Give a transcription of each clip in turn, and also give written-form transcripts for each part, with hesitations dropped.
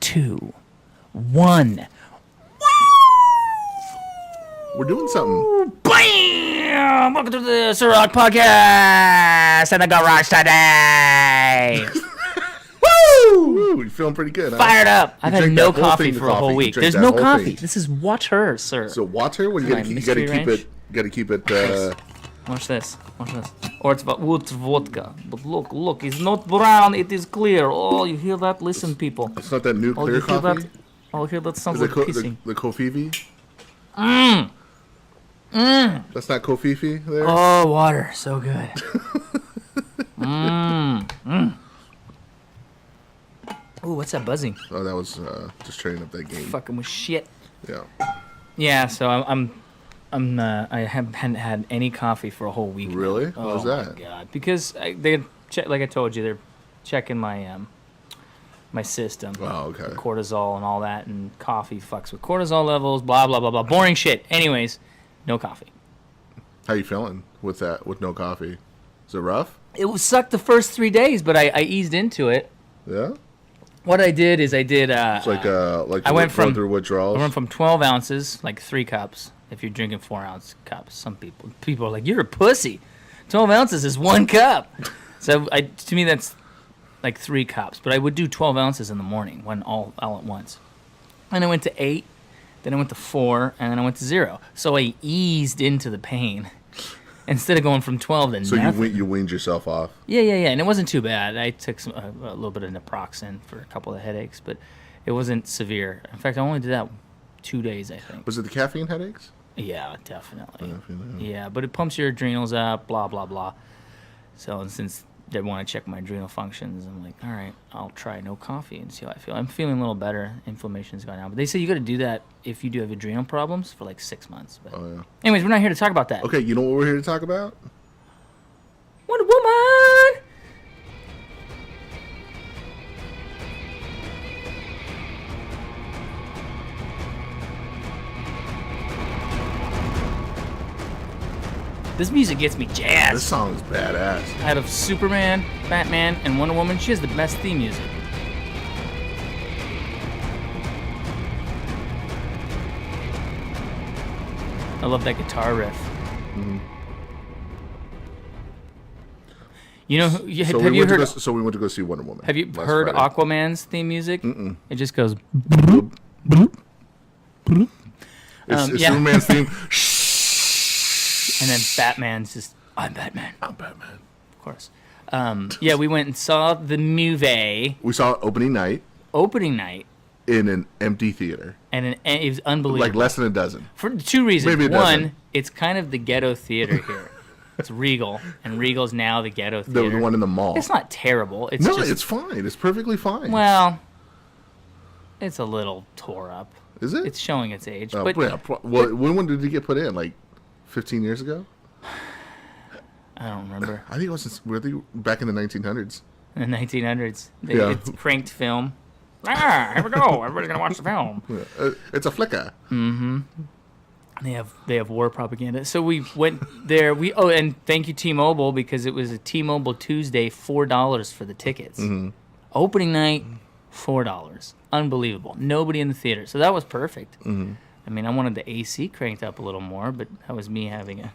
2, 1. We're doing something. Bam! Welcome to the Ceraug podcast and the garage today. Woo! You're feeling pretty good, huh? Fired up. I've had no coffee for a whole You week. drank There's that no whole coffee. thing. This is water, sir. So water? Well, you gotta keep it. Watch this. Or it's vodka. But look, it's not brown. It is clear. Oh, you hear that? Listen, people. It's not that new Oh, clear you hear coffee. that? Oh, here that sounds Is like kissing. the Kofifi? That's not Kofifi there? Oh, water. So good. Ooh, what's that buzzing? Oh, that was just turning up that game. Fucking with shit. Yeah. Yeah, so I haven't had any coffee for a whole week. Really? Now. What was that? Oh my god! Because like I told you, they're checking my my system. Oh, okay. Cortisol and all that, and coffee fucks with cortisol levels. Blah blah blah blah. Boring shit. Anyways, no coffee. How you feeling with that? With no coffee? Is it rough? It sucked the first 3 days, but I eased into it. Yeah. What I did is it's like I went from through withdrawals. I went from 12 ounces, like 3 cups. If you're drinking 4-ounce cups, some people are like, you're a pussy. 12 ounces is 1 cup. So to me that's like 3 cups. But I would do 12 ounces in the morning, all at once. And I went to 8, then I went to 4, and then I went to 0. So I eased into the pain instead of going from 12 to nothing. So you weaned yourself off. Yeah, and it wasn't too bad. I took a little bit of naproxen for a couple of headaches, but it wasn't severe. In fact, I only did that 2 days, I think. Was it the caffeine headaches? Yeah, definitely. Yeah, but it pumps your adrenals up, blah, blah, blah. So since they want to check my adrenal functions, I'm like, all right, I'll try no coffee and see how I feel. I'm feeling a little better. Inflammation's gone down. But they say you got to do that if you do have adrenal problems for like 6 months. But anyways, we're not here to talk about that. Okay, you know what we're here to talk about? Wonder Woman! This music gets me jazzed. This song is badass. Out of Superman, Batman, and Wonder Woman, she has the best theme music. I love that guitar riff. Mm-hmm. You know, have you heard? So we went to go see Wonder Woman. Have you heard Friday. Aquaman's theme music? Mm-mm. It just goes. It's Superman's theme. And then Batman's just, I'm Batman. I'm Batman. Of course. Yeah, we went and saw the movie. We saw opening night in an empty theater. And it was unbelievable. Like less than a dozen. For 2 reasons. Maybe a One, dozen. it's kind of the ghetto theater here. It's Regal, and Regal's now the ghetto theater. The one in the mall. It's not terrible. It's fine. It's perfectly fine. Well, it's a little tore up. Is it? It's showing its age. Well, when did it get put in? Like 15 years ago? I don't remember. I think it was really back in the 1900s. In the 1900s. It's cranked film. Here we go. Everybody's going to watch the film. Yeah. It's a flicker. Mm-hmm. They have war propaganda. So we went there. And thank you T-Mobile, because it was a T-Mobile Tuesday, $4 for the tickets. Mm-hmm. Opening night, $4. Unbelievable. Nobody in the theater. So that was perfect. Mm-hmm. I mean, I wanted the AC cranked up a little more, but that was me having a...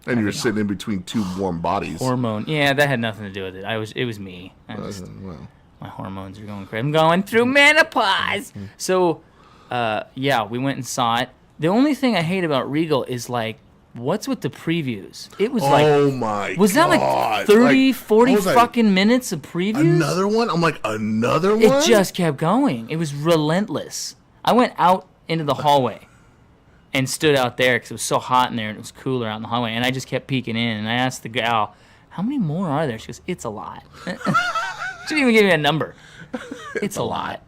And you were sitting in between 2 warm bodies. Hormone. Yeah, that had nothing to do with it. It was me. My hormones are going crazy. I'm going through menopause. So, we went and saw it. The only thing I hate about Regal is, like, what's with the previews? It was like... Oh, my God. Was that like 30, 40 fucking minutes of previews? Another one? I'm like, another one? It just kept going. It was relentless. I went out into the hallway and stood out there because it was so hot in there and it was cooler out in the hallway. And I just kept peeking in. And I asked the gal, how many more are there? She goes, it's a lot. She didn't even give me a number. It's a lot.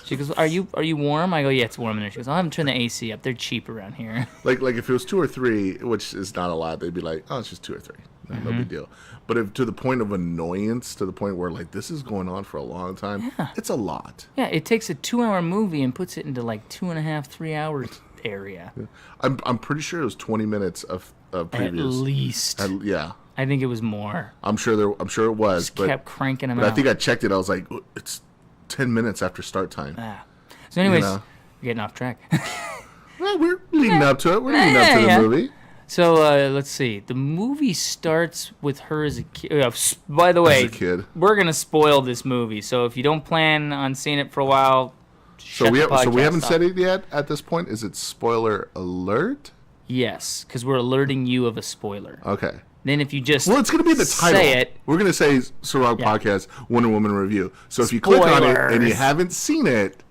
She goes, are you warm? I go, yeah, it's warm in there. She goes, I haven't turned the AC up. They're cheap around here. Like if it was 2 or 3, which is not a lot, they'd be like, oh, it's just 2 or 3. No big deal. But if to the point of annoyance, to the point where, like, this is going on for a long time, it's a lot. Yeah, it takes a 2-hour movie and puts it into, like, 2.5, 3 hours area. Yeah. I'm pretty sure it was 20 minutes of previews. At least. Yeah. I think it was more. I'm sure it was. Just kept cranking them out. But I think I checked it. I was like, it's 10 minutes after start time. So anyways, know? we're getting off track. Well, we're leading up to it. We're leading up to the movie. So let's see. The movie starts with her as a kid. By the way, As a kid. we're gonna spoil this movie. So if you don't plan on seeing it for a while, So we haven't off. said it yet at this point. Is it spoiler alert? Yes, because we're alerting you of a spoiler. Okay. Then if you just Well, it's going to be the title. Say it. We're going to say Ceraug Podcast Wonder Woman Review. So if you click on it and you Spoilers. haven't seen it,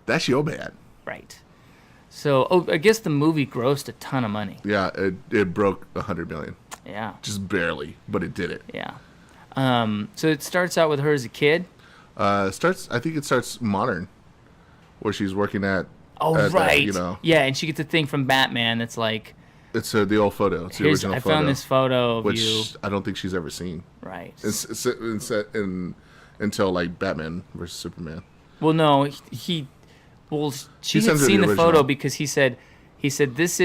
that's your bad. Right. So I guess the movie grossed a ton of money. Yeah, it broke 100 million. Yeah. Just barely, but it did it. Yeah. So it starts out with her as a kid. I think it starts modern, where she's working at. Oh, at right. you know, Yeah, and she gets a thing from Batman that's like, it's the old photo. It's the original I photo. found this photo of which you. I don't think she's ever seen. Right. It's until like Batman versus Superman. Well, no, she had sends her seen the the original. photo because he said this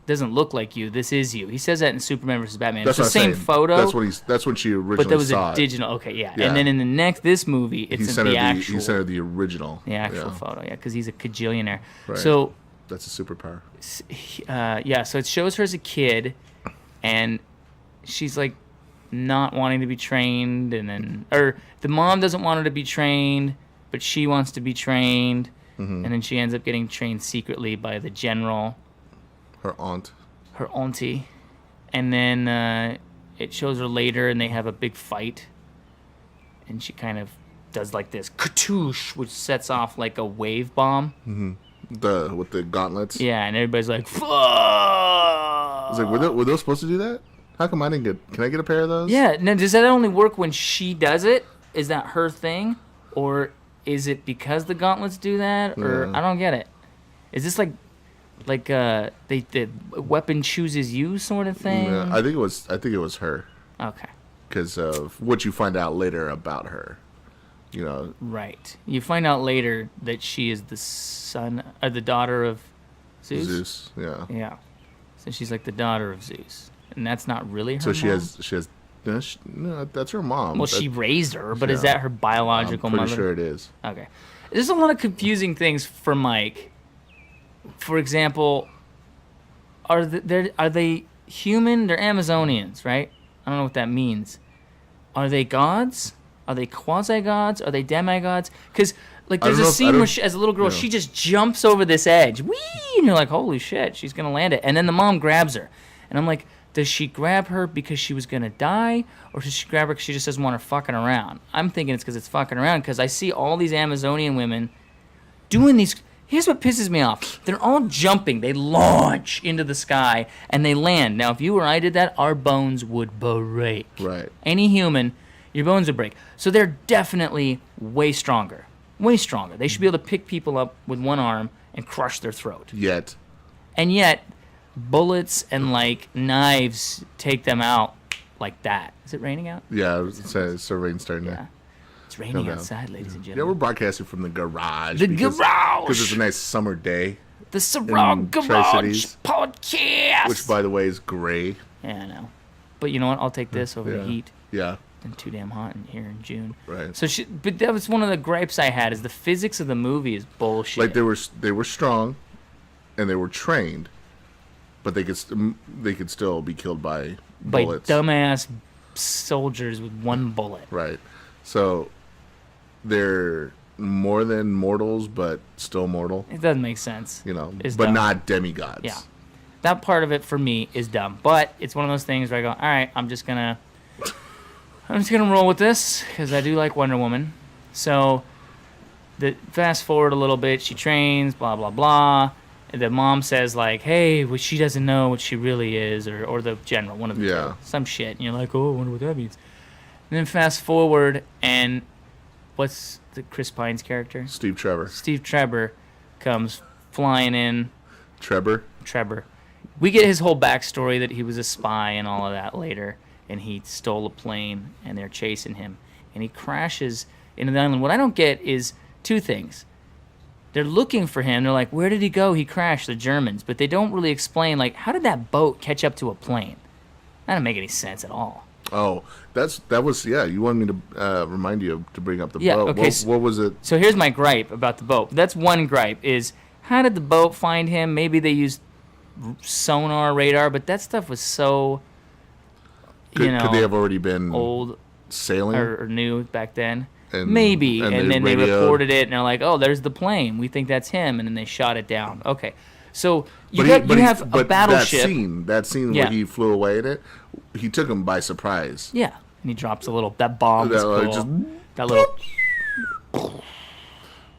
doesn't look like you. This is you. He says that in Superman versus Batman. That's It's the what same I'm saying. photo. That's when she originally But that was saw a it. digital. Okay, yeah. Yeah. And then in this movie, He it's sent the her actual. he sent her the original. The actual photo, yeah, because he's a cajillionaire. Right. So, That's a superpower. so it shows her as a kid, and she's like not wanting to be trained, or the mom doesn't want her to be trained, but she wants to be trained, and then she ends up getting trained secretly by the general, Her aunt. her auntie, and then it shows her later, and they have a big fight, and she kind of does like this katoosh, which sets off like a wave bomb. With the gauntlets. Yeah, and everybody's like, "Fuck!" I was like, were those supposed to do that? How come I didn't get? Can I get a pair of those? Yeah. Now, does that only work when she does it? Is that her thing, or is it because the gauntlets do that? Or Yeah. I don't get it. Is this like the weapon chooses you sort of thing? Yeah, I think it was her Okay. because of what you find out later about her. You know, Right. You find out later that she is the son or the daughter of Zeus. Zeus. Yeah. Yeah. So she's like the daughter of Zeus, and that's not really her. So she mom? has. No, that's her mom. Well, she raised her, but is yeah. that her biological I'm pretty mother? sure it is. Okay. There's a lot of confusing things for Mike. For example, are they human? They're Amazonians, right? I don't know what that means. Are they gods? Are they quasi-gods? Are they demigods? Because like there's a scene where she, as a little girl, she just jumps over this edge. Whee! And you're like, holy shit, she's going to land it. And then the mom grabs her. And I'm like, does she grab her because she was going to die? Or does she grab her because she just doesn't want her fucking around? I'm thinking it's because it's fucking around because I see all these Amazonian women doing these. Here's what pisses me off. They're all jumping. They launch into the sky and they land. Now, if you or I did that, our bones would break. Right. Any human, your bones would break. So they're definitely way stronger. Way stronger. They should be able to pick people up with one arm and crush their throat. Yet. And yet, bullets and like knives take them out like that. Is it raining out? Yeah, it's rain starting Yeah. to. It's raining outside, ladies and Yeah, gentlemen. we're broadcasting from the garage. The garage! garage! Because it's a nice summer day, The Ceraug in Garage Tri-Cities, Podcast. which, by the way, is gray. Yeah, I know. But you know what? I'll take this over the heat. Yeah, Than too damn hot in here in June. right. So, but that was one of the gripes I had is the physics of the movie is bullshit. Like they were strong, and they were trained, but they could still be killed by bullets. dumbass soldiers with one bullet. Right. So they're more than mortals, but still mortal. It doesn't make sense. You know, It's but dumb. not demigods. Yeah. That part of it for me is dumb. But it's one of those things where I go, all right, I'm just gonna roll with this because I do like Wonder Woman. So fast forward a little bit, she trains, blah blah blah. And the mom says like, hey, well, she doesn't know what she really is, or the general, one of the two, some shit. And you're like, oh, I wonder what that means. And then fast forward, and what's the Chris Pine's character? Steve Trevor. Steve Trevor comes flying in. Trevor. We get his whole backstory that he was a spy and all of that later, and he stole a plane, and they're chasing him, and he crashes into the island. What I don't get is two things. They're looking for him. They're like, where did he go? He crashed, the Germans. But they don't really explain, like, how did that boat catch up to a plane? That doesn't make any sense at all. Oh, that was yeah. You wanted me to remind you to bring up the Yeah, boat. okay, What was it? So here's my gripe about the boat. That's one gripe is how did the boat find him? Maybe they used sonar, radar, but that stuff was so, Could they have already been old sailing or new back then? And- Maybe. and And they then they radioed. reported it, and they're like, oh, there's the plane. We think that's him. And then they shot it down. Okay. So you have a battleship. That scene Yeah. where he flew away in it, he took him by surprise. Yeah. And he drops that bomb was That, cool. like, just- that little,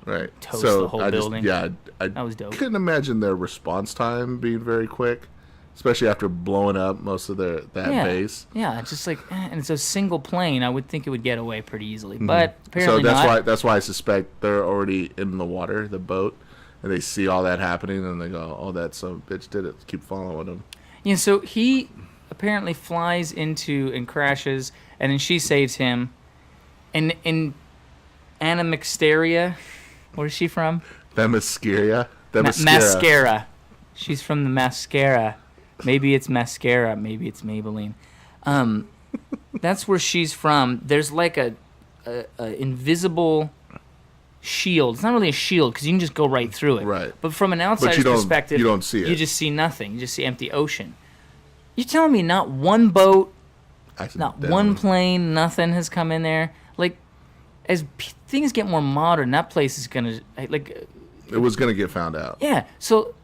Right. Toast so the whole I building. I That was dope. couldn't imagine their response time being very quick, especially after blowing up most of that base. Yeah, it's just like, and it's a single plane. I would think it would get away pretty easily, but apparently So that's not. that's why I suspect they're already in the water, the boat, and they see all that happening, and they go, "Oh, that son of a bitch did it." Keep following him. Yeah, so he apparently flies into and crashes, and then she saves him. And in Anna Mixteria, where's she from? Themyscira. Mascara. She's from the Mascara. Maybe it's mascara. Maybe it's Maybelline. That's where she's from. There's like a invisible shield. It's not really a shield because you can just go right through it. Right. But from an outsider's perspective, you don't see it. You just see nothing. You just see empty ocean. You're telling me not one boat, not one plane, nothing has come in there? Like, as things get more modern, that place is gonna like. It was gonna get found out. Yeah. So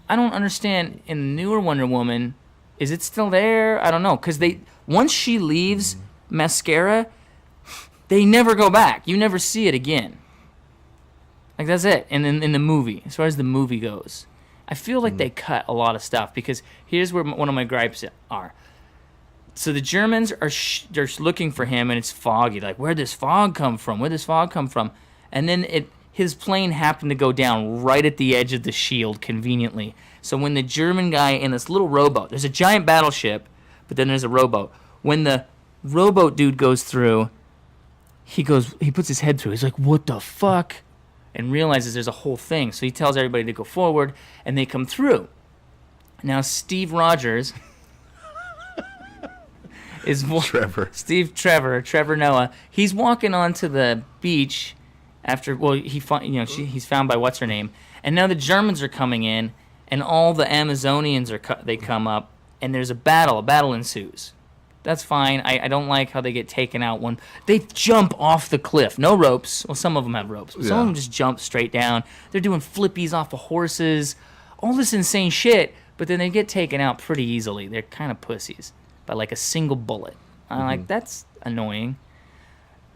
I don't understand. In the newer Wonder Woman, is it still there? I don't know. Because once she leaves Mascara, they never go back. You never see it again. Like, that's it. And in the movie, as far as the movie goes, I feel like they cut a lot of stuff. Because here's where one of my gripes are. So the Germans are they're looking for him, and it's foggy. Like, where'd this fog come from? Where'd this fog come from? And then his plane happened to go down right at the edge of the shield, conveniently. So when the German guy in this little rowboat, there's a giant battleship, but then there's a rowboat. When the rowboat dude goes through, he puts his head through. He's like, what the fuck? And realizes there's a whole thing. So he tells everybody to go forward, and they come through. Now, Steve Rogers is Trevor Noah. He's walking onto the beach after, he's found by what's her name, and now the Germans are coming in, and all the Amazonians they come up, and there's a battle ensues. That's fine. I don't like how they get taken out. They jump off the cliff, no ropes. Well, some of them have ropes, but some of them just jump straight down. They're doing flippies off of horses, all this insane shit. But then they get taken out pretty easily. They're kind of pussies by like a single bullet. I'm like, that's annoying.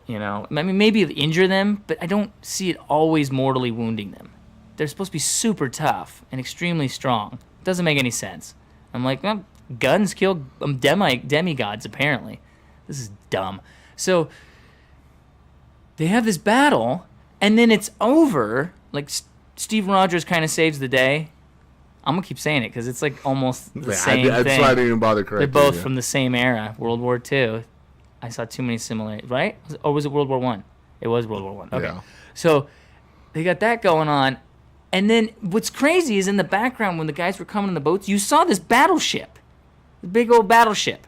You know, I mean, maybe injure them, but I don't see it always mortally wounding them. They're supposed to be super tough and extremely strong. It doesn't make any sense. I'm like, well, guns kill demigods, apparently. This is dumb. So they have this battle, and then it's over. Like, Steve Rogers kind of saves the day. I'm going to keep saying it because it's like almost the same thing. That's why I didn't even bother correcting. They're both from the same era, World War II. I saw too many similarities, right? Or was it World War One? It was World War One. Okay. Yeah. So they got that going on. And then what's crazy is in the background when the guys were coming in the boats, you saw this battleship. The big old battleship.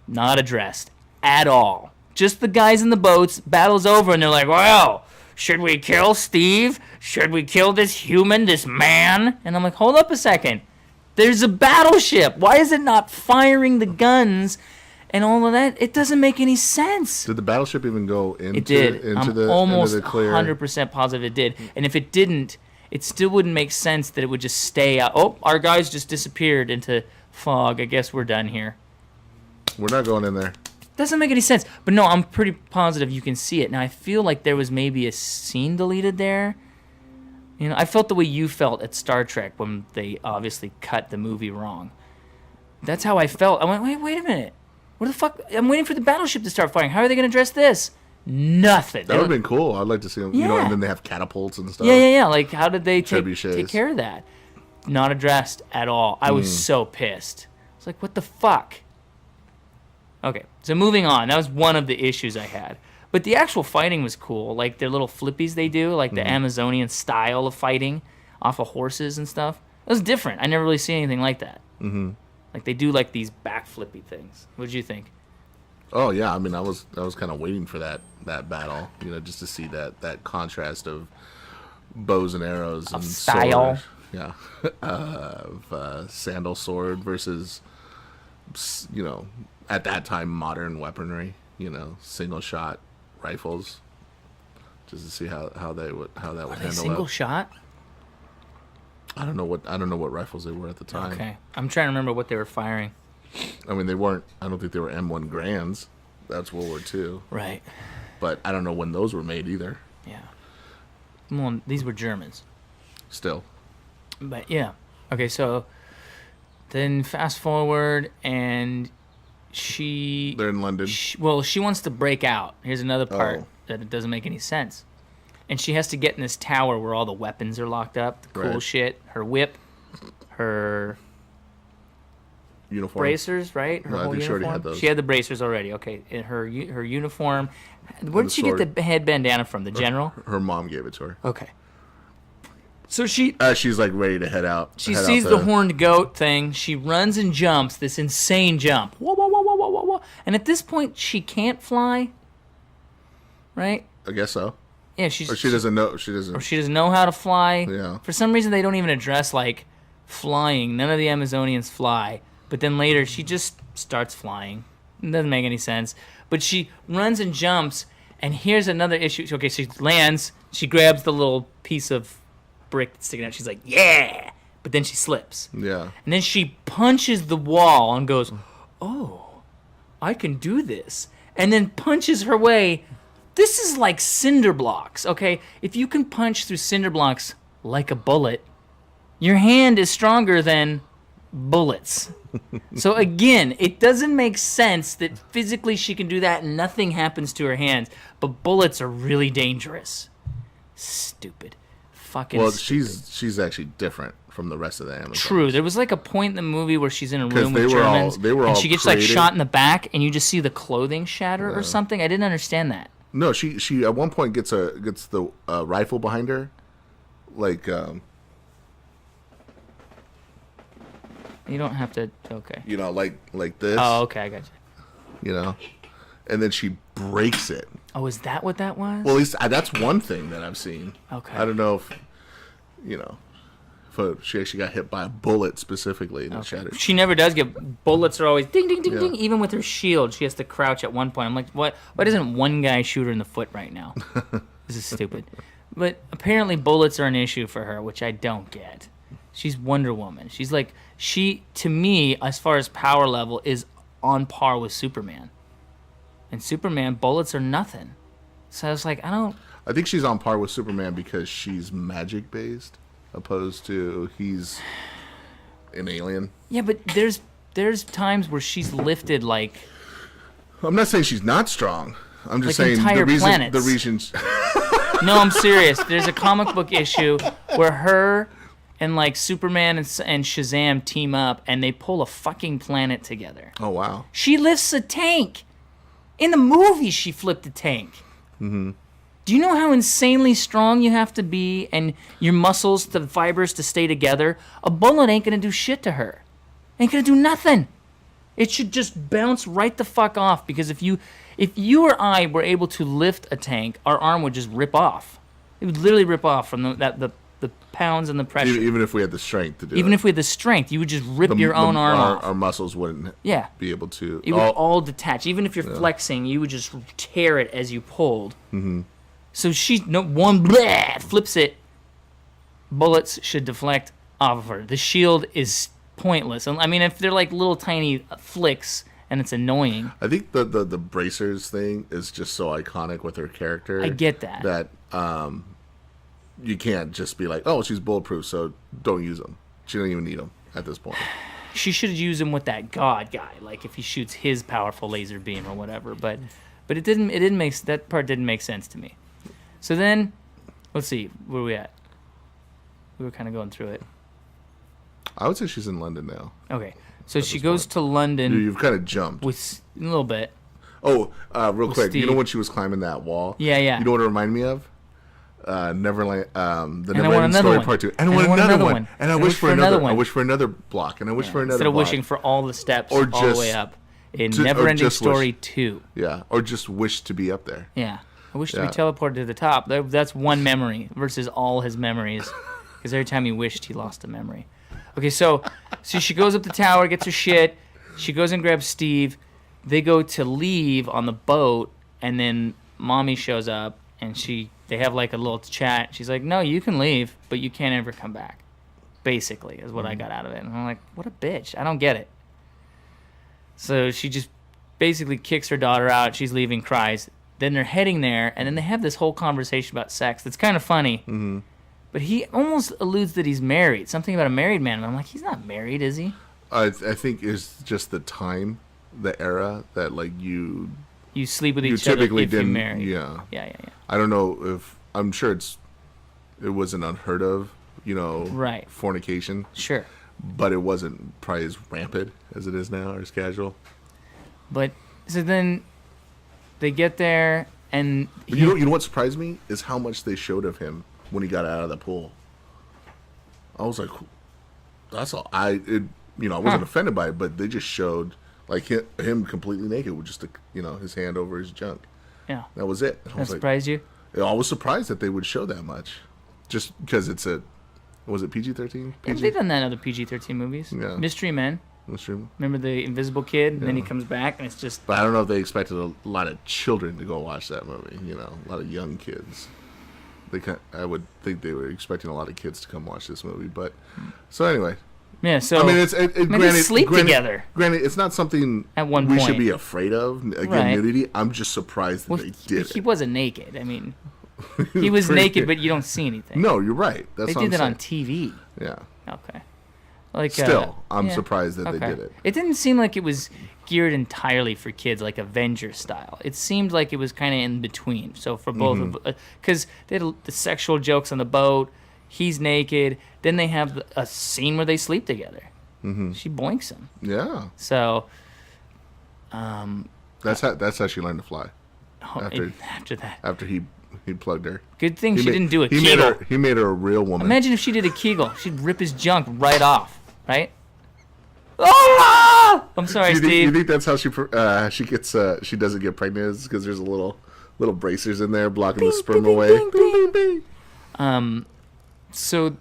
Not addressed at all. Just the guys in the boats, battle's over, and they're like, well, should we kill Steve? Should we kill this human, this man? And I'm like, hold up a second. There's a battleship. Why is it not firing the guns and all of that? It doesn't make any sense. Did the battleship even go into, It did. I'm almost into the clear? 100% positive it did. And if it didn't, it still wouldn't make sense that it would just stay out. Oh, our guys just disappeared into fog. I guess we're done here. We're not going in there. Doesn't make any sense. But no, I'm pretty positive you can see it. Now, I feel like there was maybe a scene deleted there. You know, I felt the way you felt at Star Trek when they obviously cut the movie wrong. That's how I felt. I went, wait a minute. What the fuck? I'm waiting for the battleship to start firing. How are they going to address this? Nothing. That would have been cool. I'd like to see them. Yeah. You know, and then they have catapults and stuff. Yeah. Like, how did they take Trebuchets. care of that? Not addressed at all. I was so pissed. I was like, what the fuck? Okay, so moving on. That was one of the issues I had. But the actual fighting was cool. Like, their little flippies they do, like the Amazonian style of fighting off of horses and stuff. It was different. I never really seen anything like that. Like, Like they do like these backflippy things. What did you think? Oh yeah, I mean, I was kind of waiting for that battle, just to see that contrast of bows and arrows and style. Sword. Yeah, of sandal sword versus, at that time modern weaponry. Single shot rifles, just to see how that would handle Single up. shot? I don't know what rifles they were at the time. Okay, I'm trying to remember what they were firing. I mean, they weren't. I don't think they were M1 Grands. That's World War II. Right. But I don't know when those were made either. Yeah. Well, these were Germans. Still. But yeah. Okay, so then fast forward, and they're in London. She wants to break out. Here's another part that it doesn't make any sense. And she has to get in this tower where all the weapons are locked up, the cool shit, her whip, her uniform, bracers, right? Her whole I think uniform. she already had those. She had the bracers already. Okay, and her uniform. Where did she get the head bandana from? The general? Her mom gave it to her. Okay. So she's like ready to head out. She sees the horned goat thing. She runs and jumps this insane jump. Whoa, whoa, whoa, whoa, whoa, whoa, whoa. And at this point, she can't fly. Right? I guess so. Yeah, she doesn't know. She doesn't know how to fly. Yeah. For some reason, they don't even address like flying. None of the Amazonians fly. But then later, she just starts flying. It doesn't make any sense. But she runs and jumps. And here's another issue. Okay, she lands. She grabs the little piece of brick sticking out. She's like, yeah. But then she slips. Yeah. And then she punches the wall and goes, oh, I can do this. And then punches her way. This is like cinder blocks, okay? If you can punch through cinder blocks like a bullet, your hand is stronger than bullets. So again, it doesn't make sense that physically she can do that and nothing happens to her hands, but bullets are really dangerous. Stupid. Fucking Well, stupid. she's actually different from the rest of the Amazons. True. There was like a point in the movie where she's in a room with they Germans were all and she gets created. like shot in the back and you just see the clothing shatter or something. I didn't understand that. No, she at one point gets the rifle behind her, like. You don't have to. Okay. Like this. Oh, okay, I got you. And then she breaks it. Oh, is that what that was? Well, at least that's one thing that I've seen. Okay. I don't know if she actually got hit by a bullet specifically and it shattered. She never does get bullets. Are always ding, ding, ding, Yeah. ding. Even with her shield, she has to crouch at one point. I'm like, what? Why doesn't one guy shoot her in the foot right now? This is stupid. But apparently, bullets are an issue for her, which I don't get. She's Wonder Woman. She's like to me, as far as power level, is on par with Superman. And Superman, bullets are nothing. So I was like, I think she's on par with Superman because she's magic based, opposed to he's an alien. Yeah, but there's times where she's lifted like. I'm not saying she's not strong. I'm just like saying entire the planets. reason. No, I'm serious. There's a comic book issue where her and like Superman and Shazam team up and they pull a fucking planet together. Oh wow. She lifts a tank. In the movie, she flipped a tank. Mm-hmm. Do you know how insanely strong you have to be and your muscles, the fibers to stay together? A bullet ain't gonna do shit to her. Ain't gonna do nothing. It should just bounce right the fuck off because if you or I were able to lift a tank, our arm would just rip off. It would literally rip off from the pounds and the pressure. Even if we had the strength to do it. Even if we had the strength, you would just rip your own arm off. Our muscles wouldn't be able to. It would all detach. Even if you're flexing, you would just tear it as you pulled. Mm-hmm. So flips it. Bullets should deflect off of her. The shield is pointless. I mean, if they're like little tiny flicks and it's annoying. I think the bracers thing is just so iconic with her character. I get that. That you can't just be like, oh, she's bulletproof, so don't use them. She don't even need them at this point. She should use him with that god guy, like if he shoots his powerful laser beam or whatever. But it didn't make that part didn't make sense to me. So then, let's see, where are we at? We were kind of going through it. I would say she's in London now. Okay, so she goes to London. You've kind of jumped with a little bit. Oh, real quick, Steve. you know when she was climbing that wall? Yeah. You know what it reminded me of? Neverland, the And I want Neverending another Story one. Part 2. And I want another one. And I wish for another one. I wish for another block. And I wish for another Instead of block. wishing for all the steps Or all the just- way up. In or Neverending just Story wish. 2. Yeah, or just wish to be up there. Yeah. I wish to be Yeah. teleported to the top. That's one memory versus all his memories. Because every time he wished, he lost a memory. Okay, so she goes up the tower, gets her shit. She goes and grabs Steve. They go to leave on the boat, and then Mommy shows up, and they have like a little chat. She's like, no, you can leave, but you can't ever come back. Basically, is what I got out of it. And I'm like, what a bitch. I don't get it. So she just basically kicks her daughter out. She's leaving, cries. Then they're heading there, and then they have this whole conversation about sex that's kind of funny. Mm-hmm. But he almost alludes that he's married. Something about a married man. And I'm like, he's not married, is he? I think it's just the time, the era that like you sleep with you each other typically if you're didn't. married. Yeah. Yeah. I don't know if I'm sure it wasn't unheard of, Right. fornication, Sure. but it wasn't probably as rampant as it is now or as casual. But so then they get there, and You know what surprised me is how much they showed of him when he got out of the pool. I was like, that's all. I wasn't offended by it, but they just showed like him completely naked with just his hand over his junk. yeah, That was it. And I that was like, surprised you. I was surprised that they would show that much, just because was it PG-13? Yeah, they've done that in other PG-13 movies. Yeah. Mystery Men. That's true. Remember the invisible kid, and then he Yeah. comes back, and it's just But I don't know if they expected a lot of children to go watch that movie. A lot of young kids. I would think they were expecting a lot of kids to come watch this movie. But so anyway, yeah. So I mean, they granted, sleep together. Granted, it's not something At one we point. should be afraid of. Again, Right. nudity. I'm just surprised that Well, they did he it. wasn't naked. I mean, he was pretty- naked, but you don't see anything. No, you're right. That's they what did that I'm on TV. saying. Yeah. Okay. Like Still, I'm yeah. surprised that Okay. they did it. It didn't seem like it was geared entirely for kids, like Avenger style. It seemed like it was kind of in between. So for both Mm-hmm. of, because they had the sexual jokes on the boat. He's naked. Then they have a scene where they sleep together. Mm-hmm. She boinks him. Yeah. So, That's how she learned to fly. after that, After he plugged her. good thing she ma- didn't do a he Kegel. He made her a real woman. Imagine if she did a Kegel. She'd rip his junk right off, right? Ah! I'm sorry, you Steve. think that's how she gets she doesn't get pregnant? Because there's a little bracers in there blocking the sperm away. bing, bing, bing. So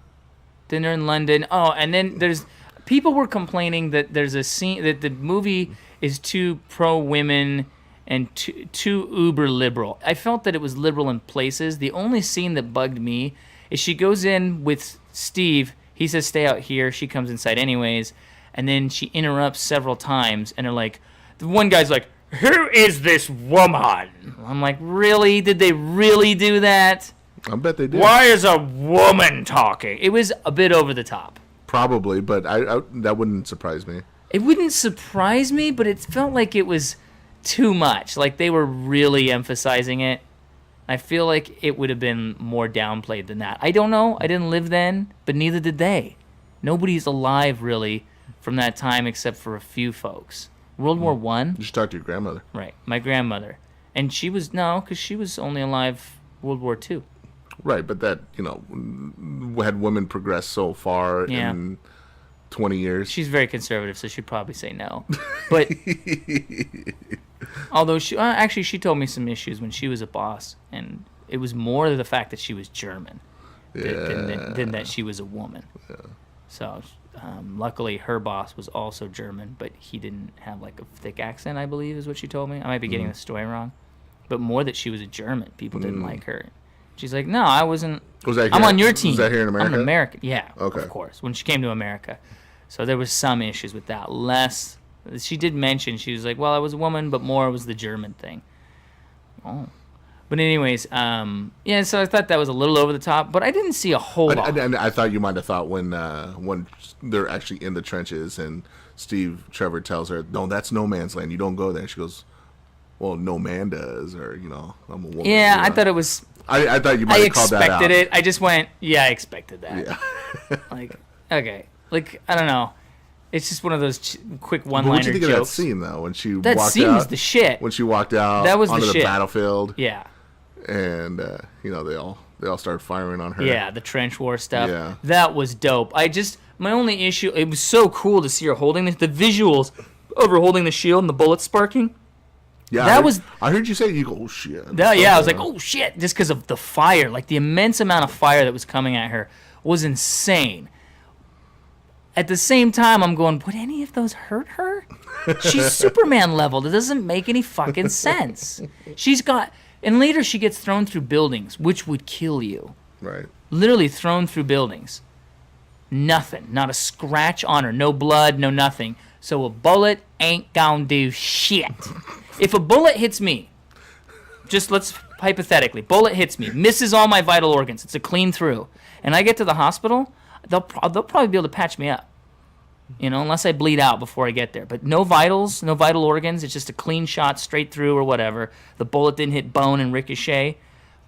then they're in London. Oh, and then there's people were complaining that there's a scene that the movie is too pro women and too uber liberal. I felt that it was liberal in places. The only scene that bugged me is she goes in with Steve. He says stay out here. She comes inside anyways, and then she interrupts several times. And they're like, the one guy's like, "Who is this woman?" I'm like, really? Did they really do that? I bet they did. Why is a woman talking? It was a bit over the top. Probably, but I that wouldn't surprise me. It wouldn't surprise me, but it felt like it was too much. Like they were really emphasizing it. I feel like it would have been more downplayed than that. I don't know. I didn't live then, but neither did they. Nobody's alive really from that time except for a few folks. World War One, You should talk to your grandmother. right? My grandmother, and she was because she was only alive World War Two. Right, but that had women progressed so far Yeah. in 20 years. She's very conservative, so she'd probably say no. But although she told me some issues when she was a boss, and it was more the fact that she was German than that she was a woman. Yeah. So luckily, her boss was also German, but he didn't have like a thick accent. I believe is what she told me. I might be getting the story wrong, but more that she was a German. People didn't like her. She's like, no, I wasn't. Was that I'm here- on your team. was that here in America? I'm an American. Yeah, Okay. of course. When she came to America, so there was some issues with that. Less, she did mention she was like, well, I was a woman, but more was the German thing. Oh, but anyways, yeah. So I thought that was a little over the top, but I didn't see a whole lot. I thought you might have thought when they're actually in the trenches and Steve Trevor tells her, "No, that's no man's land. You don't go there." She goes, "Well, no man does," or I'm a woman. Yeah, I thought it was. I thought you might I have called that out. expected it. I just went, yeah, I expected that. Yeah. Like, okay, like I don't know. It's just one of those quick But what'd one-liner you think jokes. of that scene though? When she That walked scene out, was the shit. when she walked out That was the onto the shit. battlefield, Yeah. and they all They all started firing on her. Yeah, the trench war stuff. Yeah. That was dope. My only issue, it was so cool to see her holding this. The visuals of her holding the shield and the bullets sparking. Yeah, I heard you say, you go, oh, shit. I was like, oh, shit, just because of the fire. Like, the immense amount of fire that was coming at her was insane. At the same time, I'm going, would any of those hurt her? She's Superman leveled. It doesn't make any fucking sense. And later she gets thrown through buildings, which would kill you. Right. Literally thrown through buildings. Nothing. Not a scratch on her. No blood, no nothing. So a bullet ain't gonna do shit. If a bullet hits me, just let's hypothetically, bullet hits me, misses all my vital organs, it's a clean through, and I get to the hospital, they'll probably be able to patch me up. Unless I bleed out before I get there. But no vitals, no vital organs. It's just a clean shot straight through or whatever. The bullet didn't hit bone and ricochet.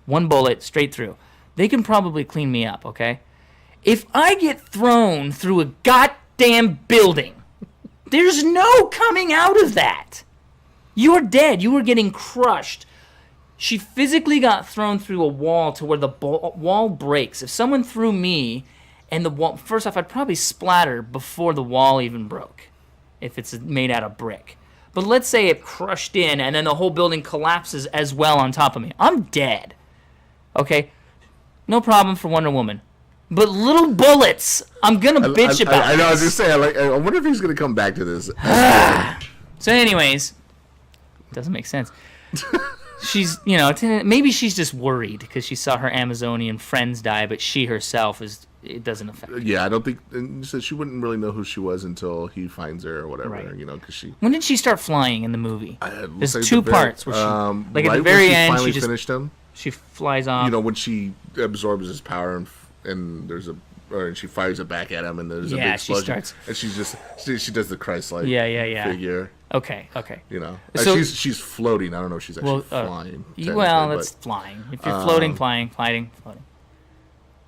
One bullet straight through. They can probably clean me up, okay? If I get thrown through a goddamn building, there's no coming out of that. You're dead. You were getting crushed. She physically got thrown through a wall to where the wall breaks. If someone threw me... And the wall, first off, I'd probably splatter before the wall even broke, if it's made out of brick. But let's say it crushed in, and then the whole building collapses as well on top of me. I'm dead. Okay? No problem for Wonder Woman. But little bullets, I'm going to bitch about I know, I was just saying, I wonder if he's going to come back to this. So anyways, doesn't make sense. She's, maybe she's just worried because she saw her Amazonian friends die, but she herself it doesn't affect her. Yeah, I don't think, and so she wouldn't really know who she was until he finds her or whatever, right. Because she... When did she start flying in the movie? There's like two parts where she, right at the very end, she just finished him. She flies off. When she absorbs his power and and she fires it back at him, and there's a big explosion. And she does the Christ-like figure. Okay. So, she's floating. I don't know if she's actually flying. Well, that's flying. If you're floating, flying.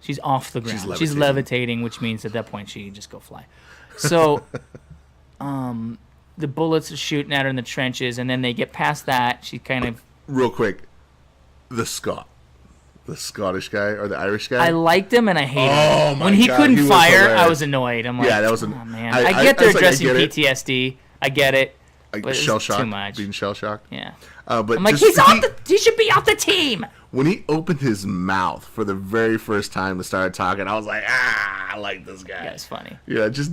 She's off the ground. She's levitating, which means at that point she can just go fly. So, the bullets are shooting at her in the trenches, and then they get past that. She kind of... Real quick, the Scottish guy or the Irish guy. I liked him and I hated him. Oh my when he God, couldn't he was fire, hilarious. I was annoyed. I'm like, yeah, that was man. I get they're addressing PTSD. I get it. But shell shocked. Too much. Being shell shocked. Yeah. But I'm like, he should be off the team. When he opened his mouth for the very first time and started talking, I was like, I like this guy. Yeah, it's funny. Yeah, just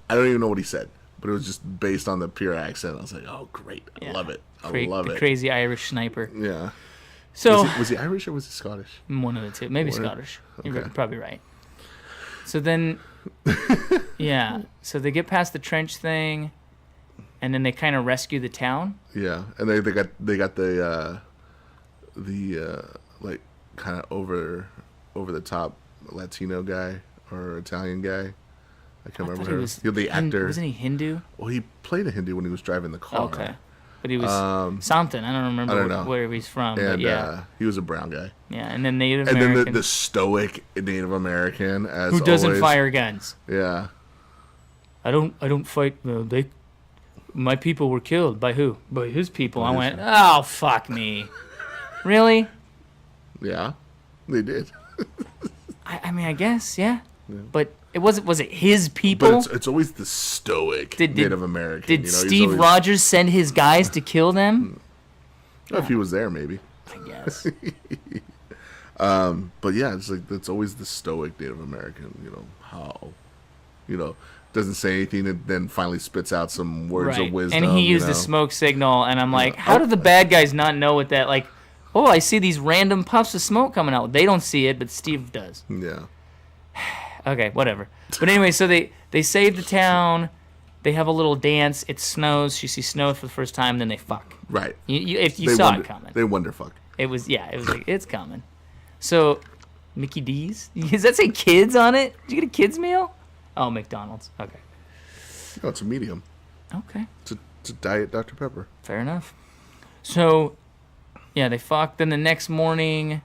I don't even know what he said, but it was just based on the pure accent. I was like, oh, great. I love it. The crazy Irish sniper. Yeah. So was he Irish or was he Scottish? One of the two. Maybe Scottish. Okay. You're probably right. So then, so they get past the trench thing, and then they kind of rescue the town. Yeah, and they got the like kind of over the top Latino guy or Italian guy. I can't remember. He was the actor. Wasn't he Hindu? Well, he played a Hindu when he was driving the car. Okay. But he was something. I don't remember where he's from. And but he was a brown guy. Yeah, and then Native American. And then the stoic Native American, as who doesn't always. fire guns. Yeah. I don't fight. My people were killed by who? By his people. I went, oh fuck me. Really? Yeah, they did. I mean, I guess, yeah. But was it his people? But it's always the stoic Native American. Did Steve Rogers send his guys to kill them? If he was there, maybe. I guess. But yeah, it's always the stoic Native American. How, doesn't say anything and then finally spits out some words of wisdom. And he used the smoke signal, and I'm like, how do the bad guys not know what that like? Oh, I see these random puffs of smoke coming out. They don't see it, but Steve does. Yeah. Okay, whatever. But anyway, so they save the town. They have a little dance. It snows. She sees snow for the first time. Then they fuck. Right. If you saw it coming. They wonder fuck. It was like, it's coming. So, Mickey D's? Does that say kids on it? Did you get a kids meal? Oh, McDonald's. Okay. No, it's a medium. Okay. It's a diet Dr. Pepper. Fair enough. So, yeah, they fuck. Then the next morning,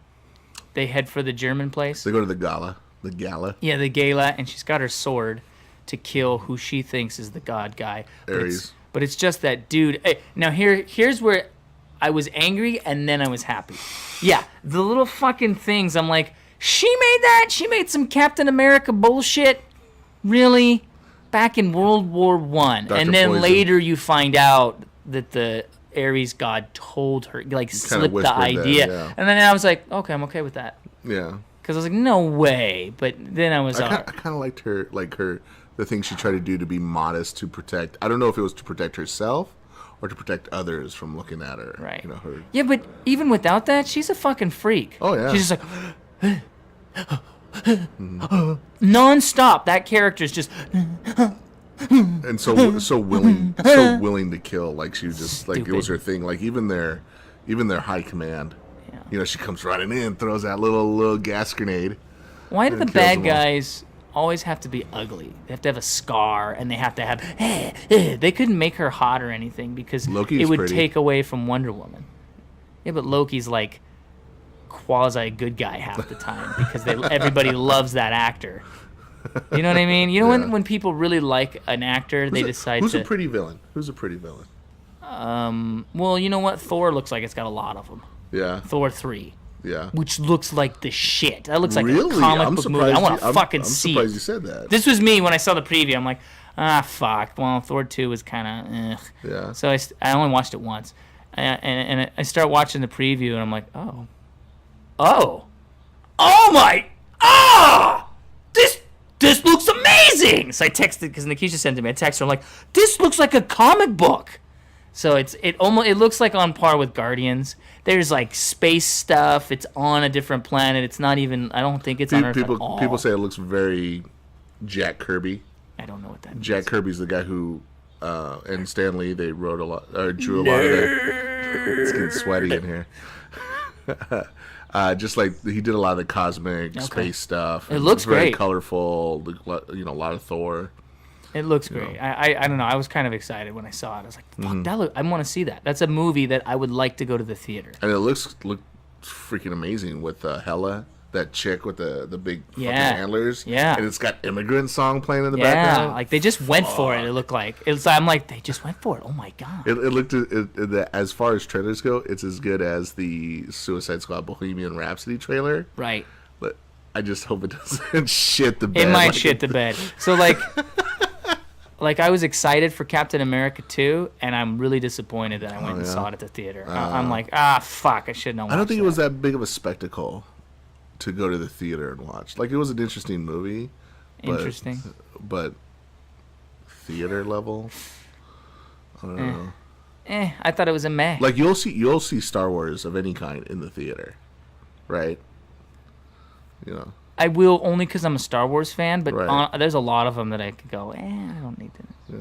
they head for the German place. They go to the gala. The gala. Yeah, the gala, and she's got her sword to kill who she thinks is the god guy. Ares. But it's just that dude. Hey, now here's where I was angry and then I was happy. Yeah, the little fucking things. I'm like, she made that? She made some Captain America bullshit? Really? Back in World War One. And then Poison. later you find out that the Ares god told her, like, slipped the idea. That, yeah. And then I was like, okay, I'm okay with that. Yeah. Because I was like, no way. But then I was I kind of liked her, the thing she tried to do to be modest to protect. I don't know if it was to protect herself or to protect others from looking at her. Right. You know, her. Yeah, but even without that, she's a fucking freak. Oh, yeah. She's just like, non-stop. That character's just... And so willing to kill. Like she was just like Stupid. it was her thing. Like even their high command. Yeah. You know, she comes running in, throws that little gas grenade. Why do the kills bad them all. guys always have to be ugly? They have to have a scar, and they have to have... They couldn't make her hot or anything because Loki's it would pretty. take away from Wonder Woman. Yeah, but Loki's like quasi-good guy half the time because everybody loves that actor. You know what I mean? You know Yeah. when people really like an actor, they decide Who's to... a pretty villain? Who's a pretty villain? Well, you know what? Thor looks like it's got a lot of them. Yeah. Thor 3. Yeah. Which looks like the shit. That looks like Really? a comic I'm book surprised movie. I want to I'm fucking see surprised it. you said that. This was me when I saw the preview. I'm like, fuck. Well, Thor 2 was kind of Yeah. So I only watched it once. And I start watching the preview, and I'm like, oh my, this looks amazing. So I texted, because Nikisha sent it to me. I texted her, I'm like, this looks like a comic book. So it looks like on par with Guardians. There's like space stuff. It's on a different planet. It's not even. I don't think it's on Earth at all. People say it looks very Jack Kirby. I don't know what that means. Jack Kirby's the guy who and Stan Lee, they wrote a lot or drew a lot of it. It's getting sweaty in here. Just like he did a lot of the cosmic space stuff. It looks very great. Colorful. You know, a lot of Thor. It looks great. I don't know. I was kind of excited when I saw it. I was like, fuck, I want to see that. That's a movie that I would like to go to the theater. And it looks freaking amazing with Hella, that chick with the big fucking antlers. Yeah. And it's got Immigrant Song playing in the Yeah, background. like they just went for it. It looked like I'm like, they just went for it. Oh my god. It looked as far as trailers go, it's as good as the Suicide Squad Bohemian Rhapsody trailer. Right. But I just hope it doesn't shit the bed. It might shit the bed. So like I was excited for Captain America 2, and I'm really disappointed that I went and saw it at the theater. I'm like, fuck, I shouldn't have watched I don't think it was that big of a spectacle to go to the theater and watch. Like, it was an interesting movie. Interesting. But theater level? I don't know. I thought it was a meh. Like, you'll see Star Wars of any kind in the theater, right? You know. I will, only because I'm a Star Wars fan, but Right. there's a lot of them that I could go, I don't need to. Yeah.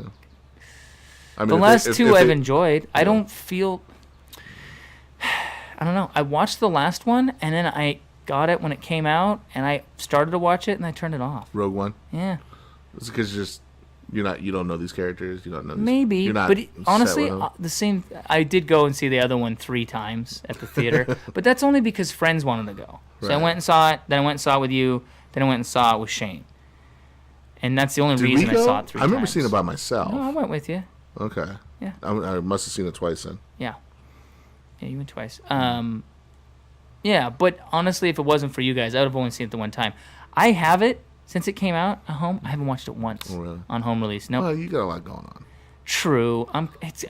I mean, The if last they- if- two if I've they- enjoyed. I don't feel... I don't know. I watched the last one, and then I got it when it came out, and I started to watch it, and I turned it off. Rogue One. Yeah. It's because you don't know these characters. You don't know. Maybe, You're not but set honestly, with them. the same. I did go and see the other one 3 times at the theater, but that's only because friends wanted to go. So I Right. went and saw it. Then I went and saw it with you. Then I went and saw it with Shane. And that's the only Did we reason I go? saw it 3 I remember times. seeing it by myself. No, I went with you. Okay. Yeah. I must have seen it twice then. Yeah. Yeah, you went twice. Yeah, but honestly, if it wasn't for you guys, I would have only seen it the one time. I have it since it came out at home. I haven't watched it once Oh, really? on home release. No. Well, you got a lot going on. True.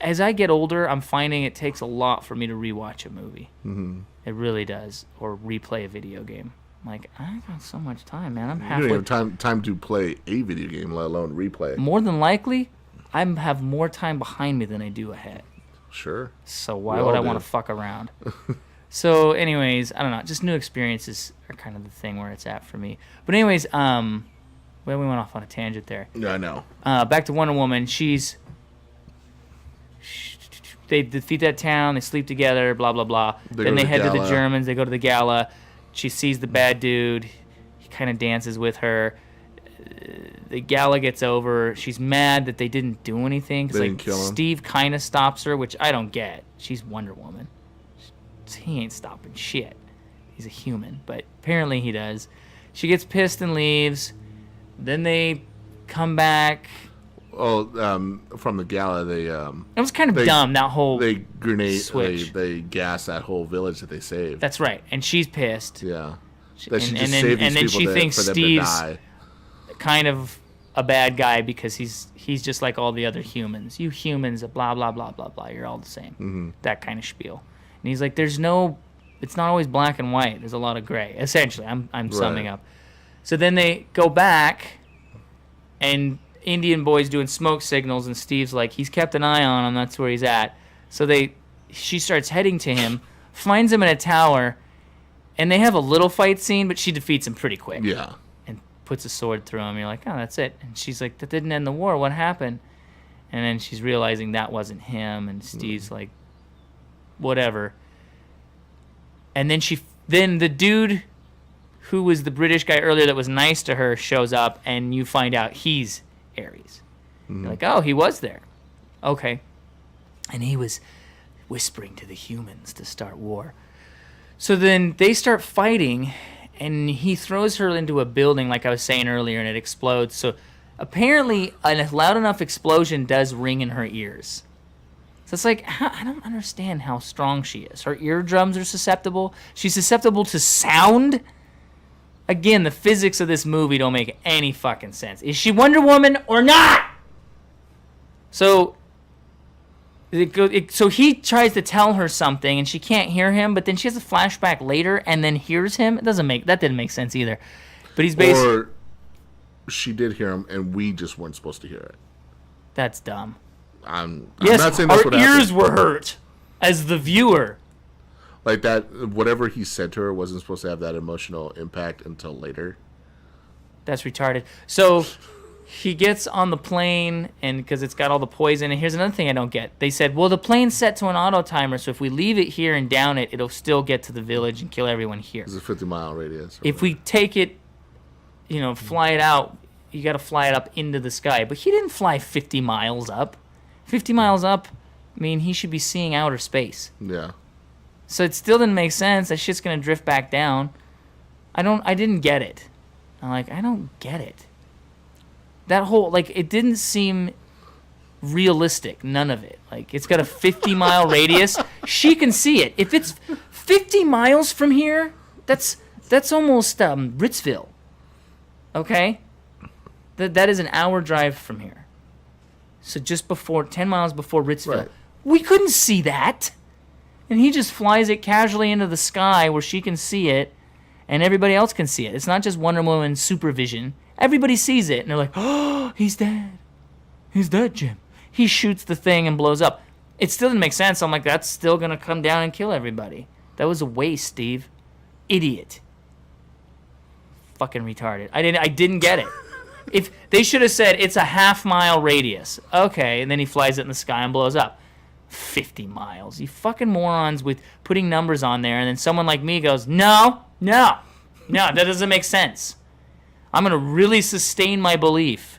As I get older, I'm finding it takes a lot for me to rewatch a movie. Mm-hmm. It really does, or replay a video game. I'm like, I got so much time, man. I'm You halfway. don't have time to play a video game, let alone replay. More than likely, I have more time behind me than I do ahead. Sure. So why We would I all want do. to fuck around? So, anyways, I don't know. Just new experiences are kind of the thing where it's at for me. But anyways, well, we went off on a tangent there. Yeah, I know. Back to Wonder Woman. They defeat that town. They sleep together. Blah blah blah. They Then go they to head to the gala. Germans. They go to the gala. She sees the bad dude. He kind of dances with her. The gala gets over. She's mad that they didn't do anything. 'Cause, They like, didn't kill him. Steve kind of stops her, which I don't get. She's Wonder Woman. He ain't stopping shit. He's a human, but apparently he does. She gets pissed and leaves. Then they come back. From the gala, It was kind of dumb, that whole switch. They gas that whole village that they saved. That's right, and she's pissed. Yeah. That she just saved these people she thinks for them Steve's to die. Kind of a bad guy because he's just like all the other humans. You humans, blah blah blah blah blah. You're all the same. Mm-hmm. That kind of spiel. And he's like, it's not always black and white. There's a lot of gray. Essentially, I'm summing up. So then they go back, and Indian boy's doing smoke signals, and Steve's like, he's kept an eye on him. That's where he's at. So she starts heading to him, finds him in a tower. And they have a little fight scene, but she defeats him pretty quick. Yeah. And puts a sword through him. You're like, oh, that's it. And she's like, that didn't end the war. What happened? And then she's realizing that wasn't him. And Steve's like, whatever. And then the dude who was the British guy earlier that was nice to her shows up, and you find out he's Ares. Mm-hmm. You're like, oh, he was there. Okay. And he was whispering to the humans to start war. So then they start fighting, and he throws her into a building, like I was saying earlier, and it explodes. So apparently a loud enough explosion does ring in her ears. So it's like, I don't understand how strong she is. Her eardrums are susceptible. She's susceptible to sound. Again, the physics of this movie don't make any fucking sense. Is she Wonder Woman or not? So he tries to tell her something, and she can't hear him, but then she has a flashback later and then hears him. That didn't make sense either. But he's basically... Or she did hear him, and we just weren't supposed to hear it. That's dumb. I'm not saying that's what happened. Our ears were hurt as the viewer. Like that, whatever he said to her wasn't supposed to have that emotional impact until later. That's retarded. So... he gets on the plane, and because it's got all the poison. And here's another thing I don't get. They said, well, the plane's set to an auto timer, so if we leave it here and down it, it'll still get to the village and kill everyone here. It's a 50-mile radius. If we take it, fly it out, you got to fly it up into the sky. But he didn't fly 50 miles up. 50 miles up, he should be seeing outer space. Yeah. So it still didn't make sense. That shit's going to drift back down. I didn't get it. I'm like, I don't get it. That whole, it didn't seem realistic. None of it. It's got a 50-mile radius. She can see it. If it's 50 miles from here, that's almost Ritzville. Okay? That is an hour drive from here. So just 10 miles before Ritzville. Right. We couldn't see that. And he just flies it casually into the sky where she can see it, and everybody else can see it. It's not just Wonder Woman supervision. Everybody sees it, and they're like, oh, he's dead. He's dead, Jim. He shoots the thing and blows up. It still didn't make sense. I'm like, that's still going to come down and kill everybody. That was a waste, Steve. Idiot. Fucking retarded. I didn't get it. If they should have said it's a half-mile radius. Okay, and then he flies it in the sky and blows up. 50 miles. You fucking morons with putting numbers on there, and then someone like me goes, no, that doesn't make sense. I'm going to really sustain my belief.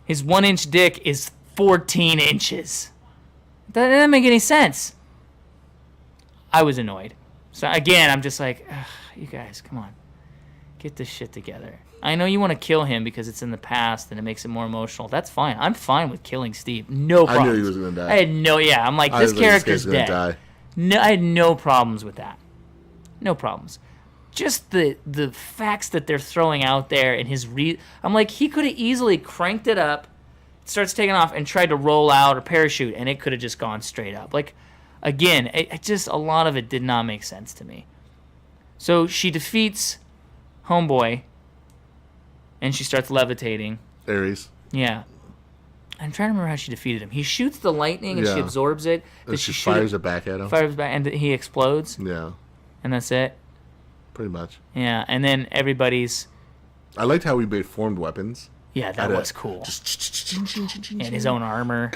His 1-inch dick is 14 inches. That doesn't make any sense. I was annoyed. So again, I'm just like, you guys, come on. Get this shit together. I know you want to kill him because it's in the past and it makes it more emotional. That's fine. I'm fine with killing Steve. No problem. I knew he was going to die. I had I'm like, this character's dead. Die. No, I had no problems with that. No problems. Just the facts that they're throwing out there and I'm like, he could have easily cranked it up, starts taking off, and tried to roll out or parachute, and it could have just gone straight up. Again, it just, a lot of it did not make sense to me. So she defeats Homeboy, and she starts levitating. Ares. Yeah. I'm trying to remember how she defeated him. He shoots the lightning, and she absorbs it. And she fires it back at him. Fires back, and he explodes. Yeah. And that's it. Pretty much. Yeah, and then everybody's... I liked how he made formed weapons. Yeah, that was cool. And his own armor.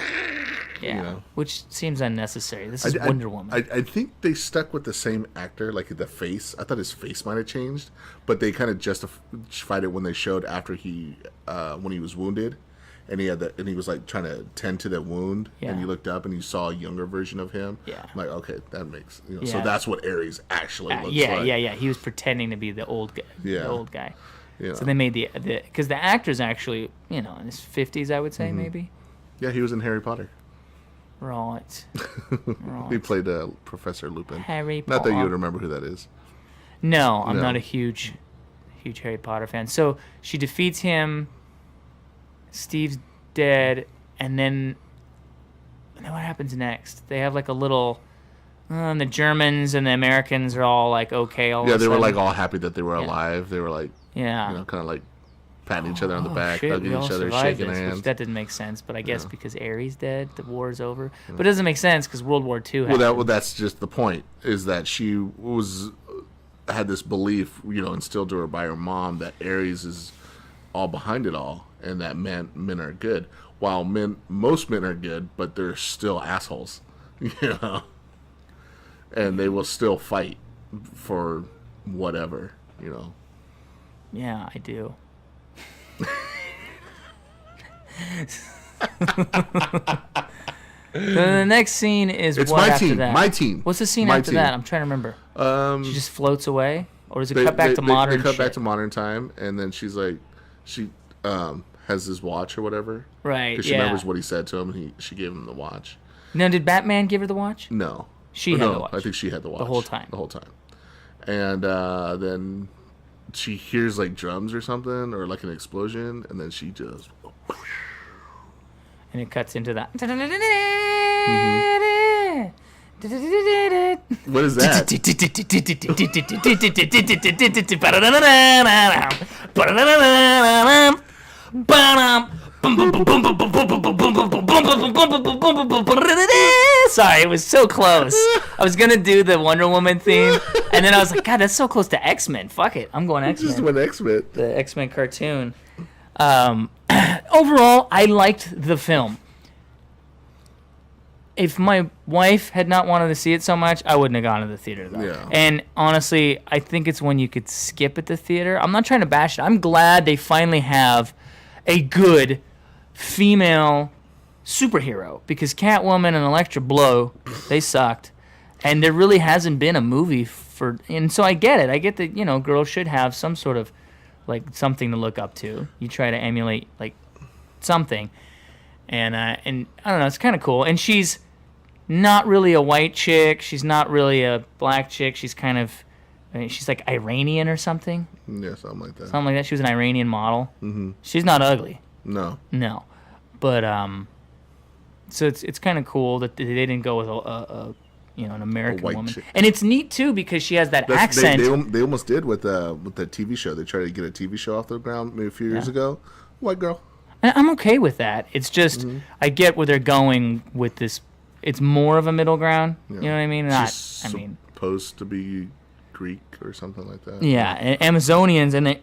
Yeah, which seems unnecessary. This is Wonder Woman. I think they stuck with the same actor, the face. I thought his face might have changed, but they kind of justified it when they showed after when he was wounded, and he was trying to tend to the wound, and you looked up and you saw a younger version of him. Yeah, I'm like, okay, that makes so that's what Ares actually looks like. Yeah. He was pretending to be the old guy. Yeah. The old guy. You So know. they made the because the actor's actually in his 50s, I would say maybe. Yeah, he was in Harry Potter. Right. He played Professor Lupin. Harry Not that you Potter. would remember who that is. No, I'm No. not a huge Harry Potter fan. So she defeats him. Steve's dead, and then what happens next? They have like a little. The Germans and the Americans are all like okay. All Yeah, of a they were like sudden. all happy that they were Yeah. alive. They were like, Yeah. kind of like patting each other on the back, Shit, hugging we all each other, survived shaking this, which hands. that didn't make sense, but I guess because Ares dead, the war's over. But it doesn't make sense because World War II happened. Well, that's just the point. Is that she had this belief, instilled to her by her mom that Ares is all behind it all, and that men are good. While most men are good, but they're still assholes, and they will still fight for whatever, Yeah, I do. The next scene is It's what my after team. that? My team. What's the scene My after team. that? I'm trying to remember. She just floats away, or does it They cut back to modern? They cut shit? back to modern time, and then she's like, she has his watch or whatever. Right. Because she Yeah. remembers what he said to him, and she gave him the watch. Now, did Batman give her the watch? No. She Or had no, the watch. I think she had the watch. whole time. The whole time. And then she hears like drums or something, or like an explosion, and then she just. And it cuts into that. What is that? Sorry, it was so close. I was gonna do the Wonder Woman theme, and then I was like, God, that's so close to X-Men. Fuck it, I'm going Just X-Men. went X-Men. The X-Men cartoon. Overall, I liked the film. If my wife had not wanted to see it so much, I wouldn't have gone to the theater, though. Yeah. And honestly, I think it's one you could skip at the theater. I'm not trying to bash it. I'm glad they finally have a good female superhero, because Catwoman and Elektra blow. They sucked. And there really hasn't been a movie for... And so I get it. I get that, girls should have some sort of, something to look up to. You try to emulate, something. And I don't know, it's kind of cool. And she's not really a white chick. She's not really a black chick. She's kind of, she's like Iranian or something. Yeah, something like that. Something like that. She was an Iranian model. Mm-hmm. She's not ugly. No. No. But, so it's kind of cool that they didn't go with an American white woman. chick. And it's neat, too, because she has that accent. They almost did with the TV show. They tried to get a TV show off the ground maybe a few years ago. White girl. And I'm okay with that. It's just, I get where they're going with this. It's more of a middle ground. Yeah. You know what I mean? She's supposed to be Greek or something like that. Yeah, and Amazonians, and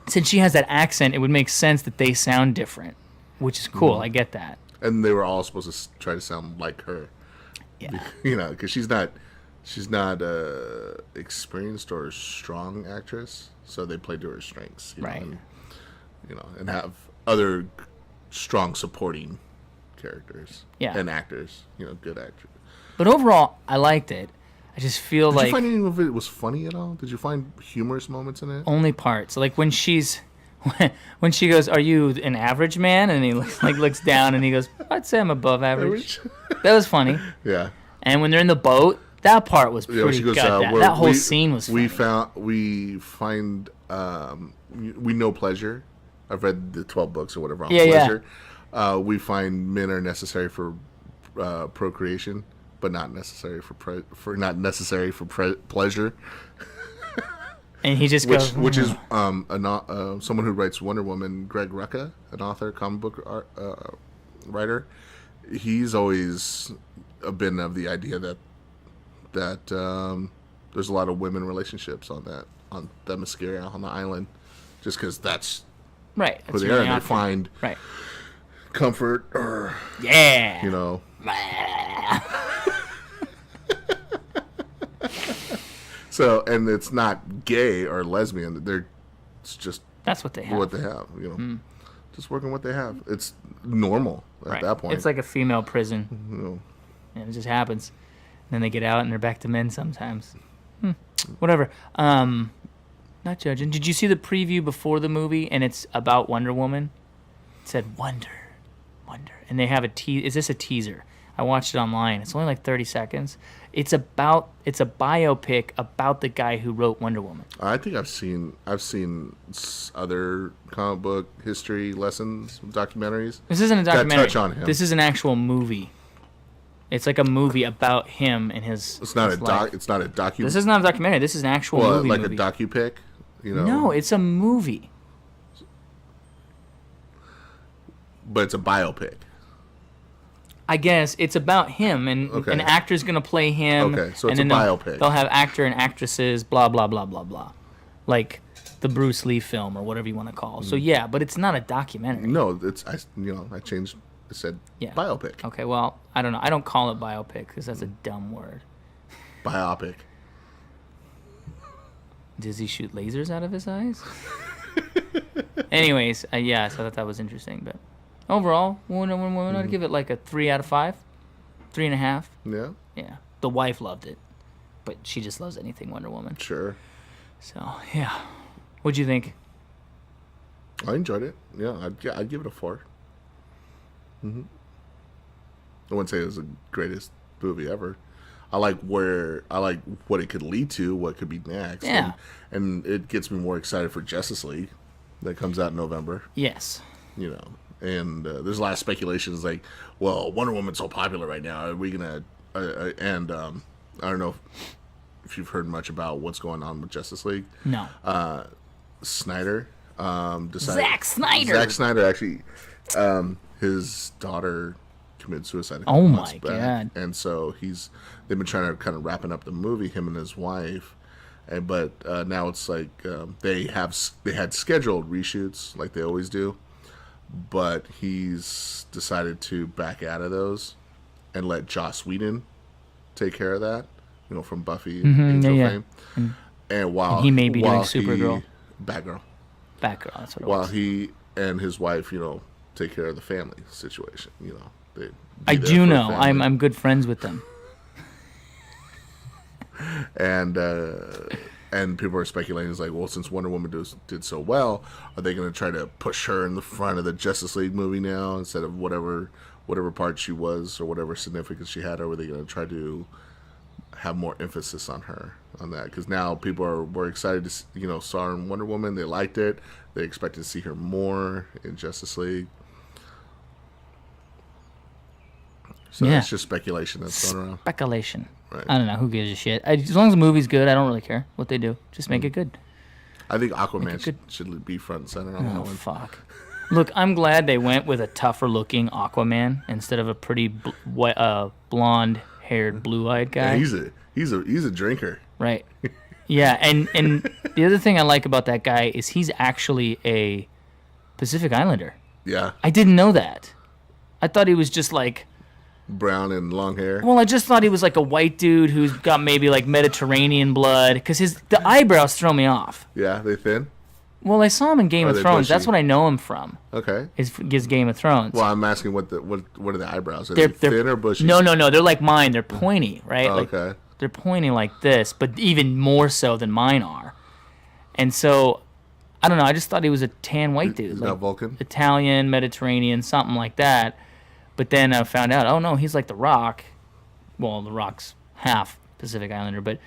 since she has that accent, it would make sense that they sound different, which is cool. I get that. And they were all supposed to try to sound like her. Yeah. Because she's not experienced or strong actress, so they played to her strengths. Right. And have other strong supporting characters. Yeah. And actors. Good actors. But overall, I liked it. I just feel Did like you find any of it was funny at all? Did you find humorous moments in it? only parts, like when she goes, "Are you an average man?" and he looks down and he goes, "I'd say I'm above average." That was funny. Yeah. And when they're in the boat, that part was Yeah, pretty she goes, good. "We're- That whole we- scene was funny. We know pleasure. I've read the 12 books or whatever on Yeah, yeah. pleasure. We find men are necessary for procreation, but not necessary for pleasure. And he just goes, Which is someone who writes Wonder Woman, Greg Rucka, an author, comic book writer. He's always been of the idea that there's a lot of women relationships on Themyscira, on the island, just because that's right. where That's they really are. And they out there. find Right. comfort, or Yeah. So, and it's not gay or lesbian. It's just That's what they have. what they have. Just working what they have. It's normal at that point. It's like a female prison. And it just happens. And then they get out and they're back to men sometimes. Whatever. The Not judging. Did you see the preview before the movie? And it's about Wonder Woman. It said Wonder, and they have Is this a teaser? I watched it online. It's only like 30 seconds. It's a biopic about the guy who wrote Wonder Woman. I think I've seen other comic book history lessons, documentaries. This isn't a documentary. That touch on him. This is an actual movie. It's like a movie about him and his. It's not his a life. It's not a docu. This is not a documentary. This is an actual movie. Like a docu-pic, you know. No, it's a movie. But it's a biopic. I guess it's about him, and an actor's gonna play him. Okay, so and it's a then biopic. They'll have actor and actresses, blah blah blah blah blah, like the Bruce Lee film or whatever you want to call. So yeah, but it's not a documentary. No, I changed. I said biopic. Okay, well I don't know. I don't call it biopic because that's a dumb word. Biopic. Does he shoot lasers out of his eyes? Anyways, so I thought that was interesting, but. Overall, I'd give it like a 3 out of 5, 3.5. Yeah. Yeah. The wife loved it, but she just loves anything Wonder Woman. Sure. So yeah, what'd you think? I enjoyed it. Yeah, I'd give it a 4. I wouldn't say it was the greatest movie ever. I like what it could lead to, what could be next. Yeah. And it gets me more excited for Justice League that comes out in November. Yes. You know. And there's a lot of speculations like, well, Wonder Woman's so popular right now. Are we going to... I don't know if you've heard much about what's going on with Justice League. No. Snyder decided... Zack Snyder! Zack Snyder, actually, his daughter committed suicide. Oh, my God. And so they've been trying to kind of wrapping up the movie, him and his wife. But now it's like they had scheduled reshoots like they always do. But he's decided to back out of those and let Joss Whedon take care of that, from Buffy and Angel fame. And he may be doing Supergirl. Batgirl, that's what it while was. he and his wife, take care of the family situation. I do know. I'm good friends with them. And people are speculating, it's like, well, since Wonder Woman did so well, are they going to try to push her in the front of the Justice League movie now instead of whatever part she was or whatever significance she had? Or are they going to try to have more emphasis on her on that? Because now people were excited to saw her in Wonder Woman. They liked it. They expected to see her more in Justice League. So it's just speculation that's going around. Speculation. Right. I don't know. Who gives a shit? As long as the movie's good, I don't really care what they do. Just make it good. I think Aquaman should be front and center on that one. Fuck. Look, I'm glad they went with a tougher-looking Aquaman instead of a pretty blonde-haired, blue-eyed guy. Yeah, he's a drinker. Right. Yeah, and the other thing I like about that guy is he's actually a Pacific Islander. Yeah. I didn't know that. I thought he was just like... brown and long hair. Well, I just thought he was like a white dude who's got maybe like Mediterranean blood, because the eyebrows throw me off. Yeah, they thin? Well, I saw him in Game of Thrones. Bushy? That's what I know him from. Okay. Is Game of Thrones. Well, I'm asking what are the eyebrows? Are they thin or bushy? No. They're like mine. They're pointy, right? Oh, okay. They're pointy like this, but even more so than mine are. And so, I don't know. I just thought he was a tan white dude. He's like not Vulcan? Italian, Mediterranean, something like that. But then I found out, oh no, he's like The Rock. Well, The Rock's half Pacific Islander, but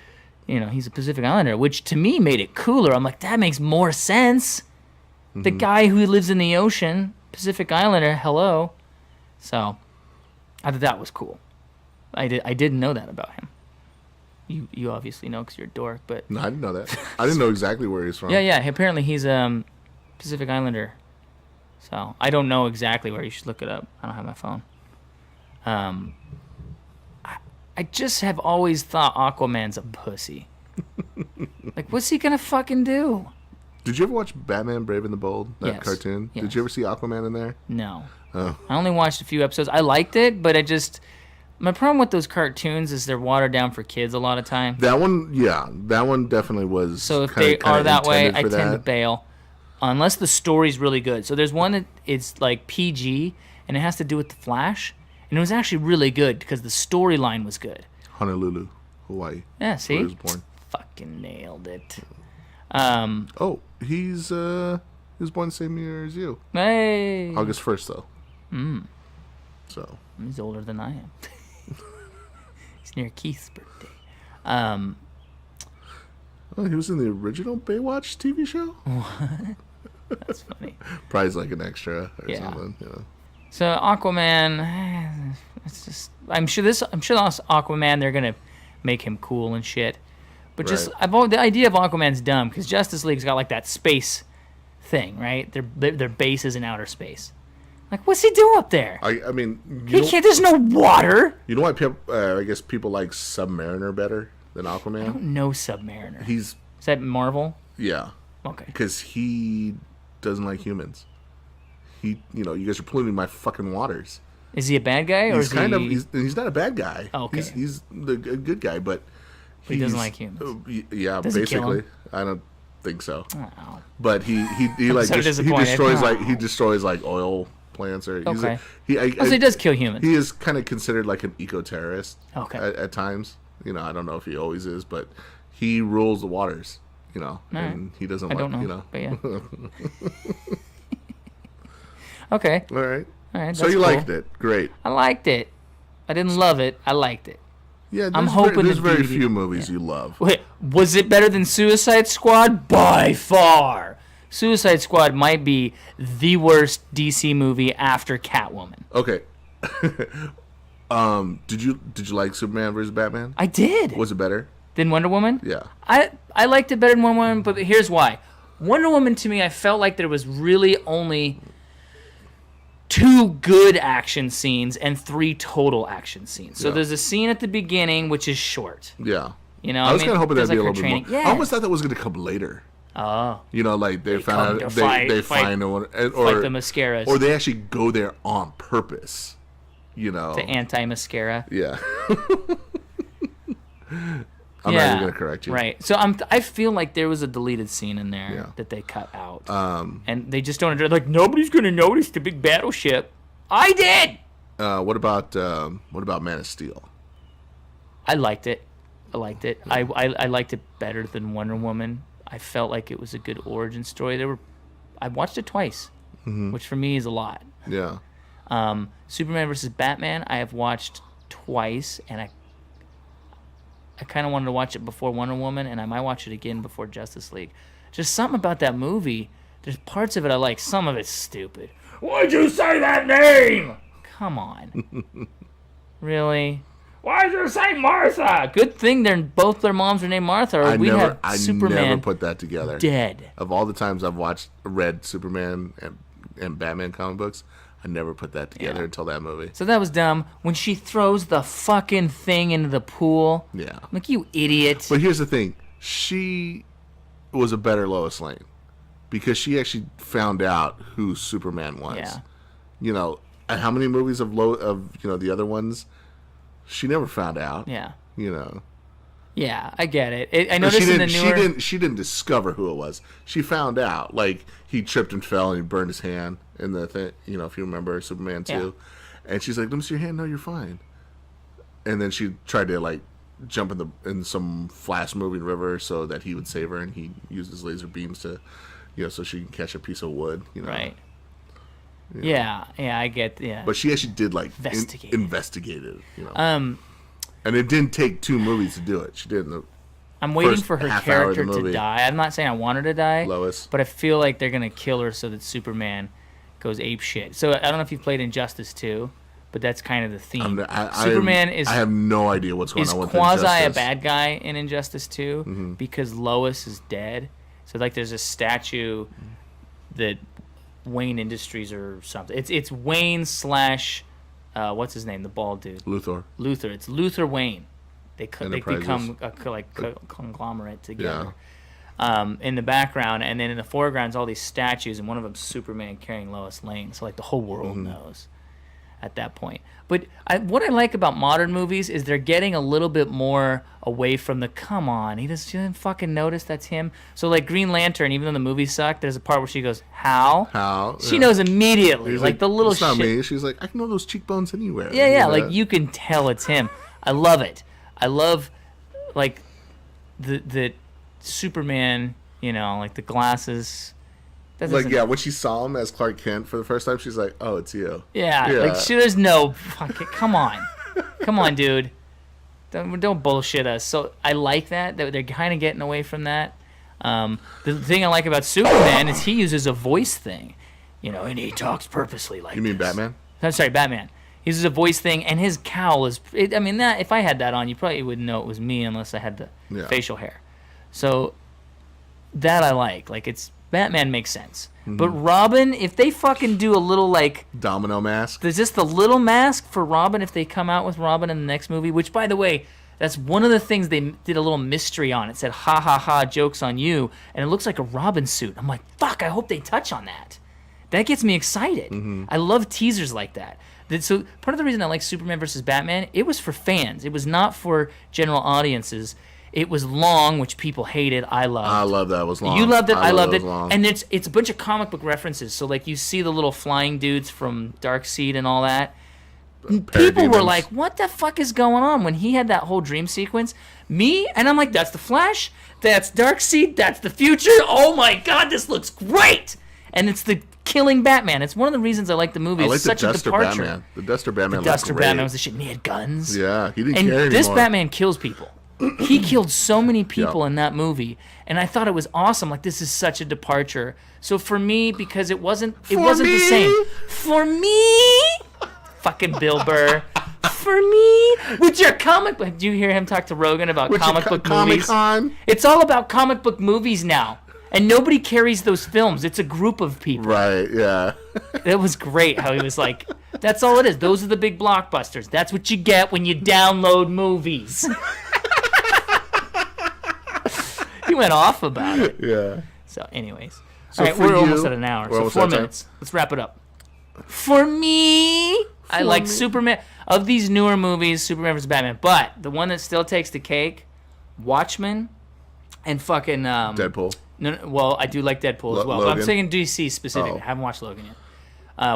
he's a Pacific Islander, which to me made it cooler. I'm like, that makes more sense. Mm-hmm. The guy who lives in the ocean, Pacific Islander, hello. So, I thought that was cool. I didn't know that about him. You obviously know because you're a dork, but... No, I didn't know that. I didn't know exactly where he's from. Yeah, apparently he's Pacific Islander. So, I don't know exactly where. You should look it up. I don't have my phone. I just have always thought Aquaman's a pussy. Like, what's he gonna fucking do? Did you ever watch Batman Brave and the Bold, that cartoon? Yes. Did you ever see Aquaman in there? No. Oh. I only watched a few episodes. I liked it, but my problem with those cartoons is they're watered down for kids a lot of time. That one definitely was. So if they are that way, I tend to that. bail. Unless the story's really good. So there's one that it's like PG, and it has to do with the Flash. And it was actually really good because the storyline was good. Honolulu, Hawaii. Yeah, see? Where he was born. Fucking nailed it. Oh, he was born the same year as you. Hey. August 1st, though. So. He's older than I am. He's near Keith's birthday. Oh, he was in the original Baywatch TV show? That's funny. Probably as, like, an extra or Yeah. something. Yeah. So Aquaman, it's just I'm sure this Aquaman they're gonna make him cool and shit, but just Right. the idea of Aquaman's dumb because Justice League's got like that space thing, right? Their base is in outer space. Like, what's he do up there? I mean, He can't. There's no water. you know why people, I guess people like Submariner better than Aquaman? No Submariner. He's, Is that Marvel? yeah, Okay. because he doesn't like humans. You guys are polluting my fucking waters. Is he a bad guy or He's is he? he's not a bad guy. Oh, okay. He's a good guy, but He doesn't like humans. Yeah, Does he kill basically. him? I don't think so. Oh. But he like so he disappointed. destroys like he Oh. destroys like oil plants or he's Okay. I, So he does kill humans. he is kind of considered like an eco-terrorist. Okay. At times, I don't know if he always is, but he rules the waters. And he doesn't I like don't know. But yeah. All Okay. right. All right. So that's you cool. liked it. Great. I liked it. I didn't love it. I liked it. Yeah, I'm hoping there's the very DVD few movies you love. Wait, was it better than Suicide Squad? By far. Suicide Squad might be the worst DC movie after Catwoman. Okay. Did you like Superman versus Batman? I did. Was it better? Than Wonder Woman? Yeah. I liked it better than Wonder Woman, but here's why. Wonder Woman, to me, I felt like there was really only 2 good action scenes and 3 total action scenes. So Yeah. there's a scene at the beginning which is short. Yeah. I was kind of hoping that'd be a her little bit more. training. I almost thought that was going to come later. Oh, Like they come found to out fight- they fight- find or like the mascaras. or they actually go there on purpose. The anti-mascara. Yeah. I'm not even going to correct you. Right. So I feel like there was a deleted scene in there Yeah. that they cut out. And they just don't address, like, nobody's going to notice the big battleship. I did! What about Man of Steel? I liked it. I liked it better than Wonder Woman. I felt like it was a good origin story. I watched it twice, which for me is a lot. Yeah. Superman versus Batman, I have watched twice, and I kind of wanted to watch it before Wonder Woman, and I might watch it again before Justice League. Just something about that movie. There's parts of it I like. Some of it's stupid. Why'd you say that name? Come on. Really? Why'd you say Martha? Good thing both their moms are named Martha, or we'd have Superman never put that together. dead. Of all the times I've read Superman and Batman comic books, I never put that together until that movie. So that was dumb. When she throws the fucking thing into the pool. Yeah. I'm like, you idiot. But here's the thing. She was a better Lois Lane because she actually found out who Superman was. Yeah. And how many movies of the other ones she never found out. Yeah. Yeah, I get it. I noticed in the newer... She didn't discover who it was. She found out. Like, he tripped and fell and he burned his hand in the thing, if you remember Superman 2. Yeah. And she's like, let me see your hand. No, you're fine. And then she tried to, like, jump in some fast-moving river so that he would save her, and he used his laser beams to, so she can catch a piece of wood, Right. Yeah, I get, But she actually did, like, investigate it, And it didn't take 2 movies to do it. She did in the I'm waiting for her character to die. I'm not saying I want her to die, Lois, but I feel like they're going to kill her so that Superman goes ape shit. So I don't know if you've played Injustice 2, but that's kind of the theme. Superman I have no idea what's going on with Injustice. Is quasi a bad guy in Injustice 2 because Lois is dead. So like there's a statue that Wayne Industries or something. It's Wayne / what's his name? The bald dude. Luthor. It's Luthor Wayne. They become a conglomerate together. Yeah. In the background, and then in the foreground is all these statues, and one of them's Superman carrying Lois Lane. So like the whole world knows at that point. But what I like about modern movies is they're getting a little bit more away from the come on. He doesn't fucking notice that's him. So like Green Lantern, even though the movie sucked, there's a part where she goes, "How?" How? She knows immediately. Like the little shit. It's not me. She's like, I can know those cheekbones anywhere. Yeah. Like you can tell it's him. I love it. I love like the Superman You know, like the glasses. That Like, doesn't- yeah, when she saw him as Clark Kent for the first time, she's like, "Oh, it's you." Yeah, Yeah. like there's no fucking. Come on, dude. Don't bullshit us. So I like that they're kind of getting away from that. The thing I like about Superman is he uses a voice thing, you know, and he talks purposely like. You mean this. Batman? I'm sorry, Batman. He uses a voice thing, and his cowl is. I mean, that if I had that on, you probably wouldn't know it was me unless I had the facial hair. So that I like. Like it's Batman makes sense. But Robin, if they fucking do a little like Domino mask. there's just the little mask for Robin if they come out with Robin in the next movie, which by the way, that's one of the things they did a little mystery on. It said ha ha ha jokes on you, and it looks like a Robin suit. I'm like, fuck, I hope they touch on that. That gets me excited. I love teasers like that. So part of the reason I like Superman versus Batman, it was for fans. It was not for general audiences. It was long, which people hated. I loved. I love that. It was long. You loved it. I loved it. Long. And it's a bunch of comic book references. So like you see the little flying dudes from Darkseid and all that. People were like, "What the fuck is going on?" When he had that whole dream sequence. Me and I'm like, "That's the Flash. That's Darkseid. That's the future. Oh my god, this looks great!" And it's the killing Batman. It's one of the reasons I like the movie. I like It's the such a Duster departure. Batman. The Duster Batman. The Duster looked great. Batman was the shit. And he had guns. Yeah, he didn't And care this anymore. Batman kills people. He killed so many people Yeah. in that movie, and I thought it was awesome. Like this is such a departure. So for me, because it wasn't the same. For me, fucking Bill Burr. For me, with your comic book. Do you hear him talk to Rogan about With your comic book movies? Comic-Con? It's all about comic book movies now, and nobody carries those films. It's a group of people. Right. Yeah. It was great how he was like, that's all it is. Those are the big blockbusters. That's what you get when you download movies. He went off about it. Yeah. So, anyways. So all right, for we're almost you- at an hour. we're So almost 4 at time. minutes. Let's wrap it up. For me, I like me. Superman. Of these newer movies, Superman vs. Batman. But the one that still takes the cake, Watchmen and fucking... Deadpool. No, well, I do like Deadpool as well. But I'm Logan? saying DC specifically. Oh. I haven't watched Logan yet.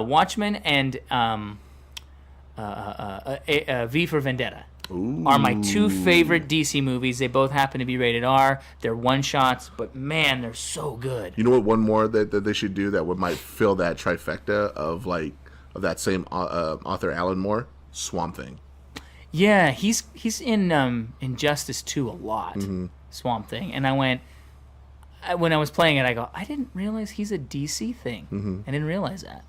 Watchmen and V for Vendetta are my two favorite DC movies. They both happen to be rated R. They're one-shots, but man, they're so good. You know what? One more that they should do that might fill that trifecta of that same author Alan Moore, Swamp Thing. Yeah, he's in Injustice 2 a lot, Swamp Thing. And when I was playing it, I go, I didn't realize he's a DC thing. I didn't realize that.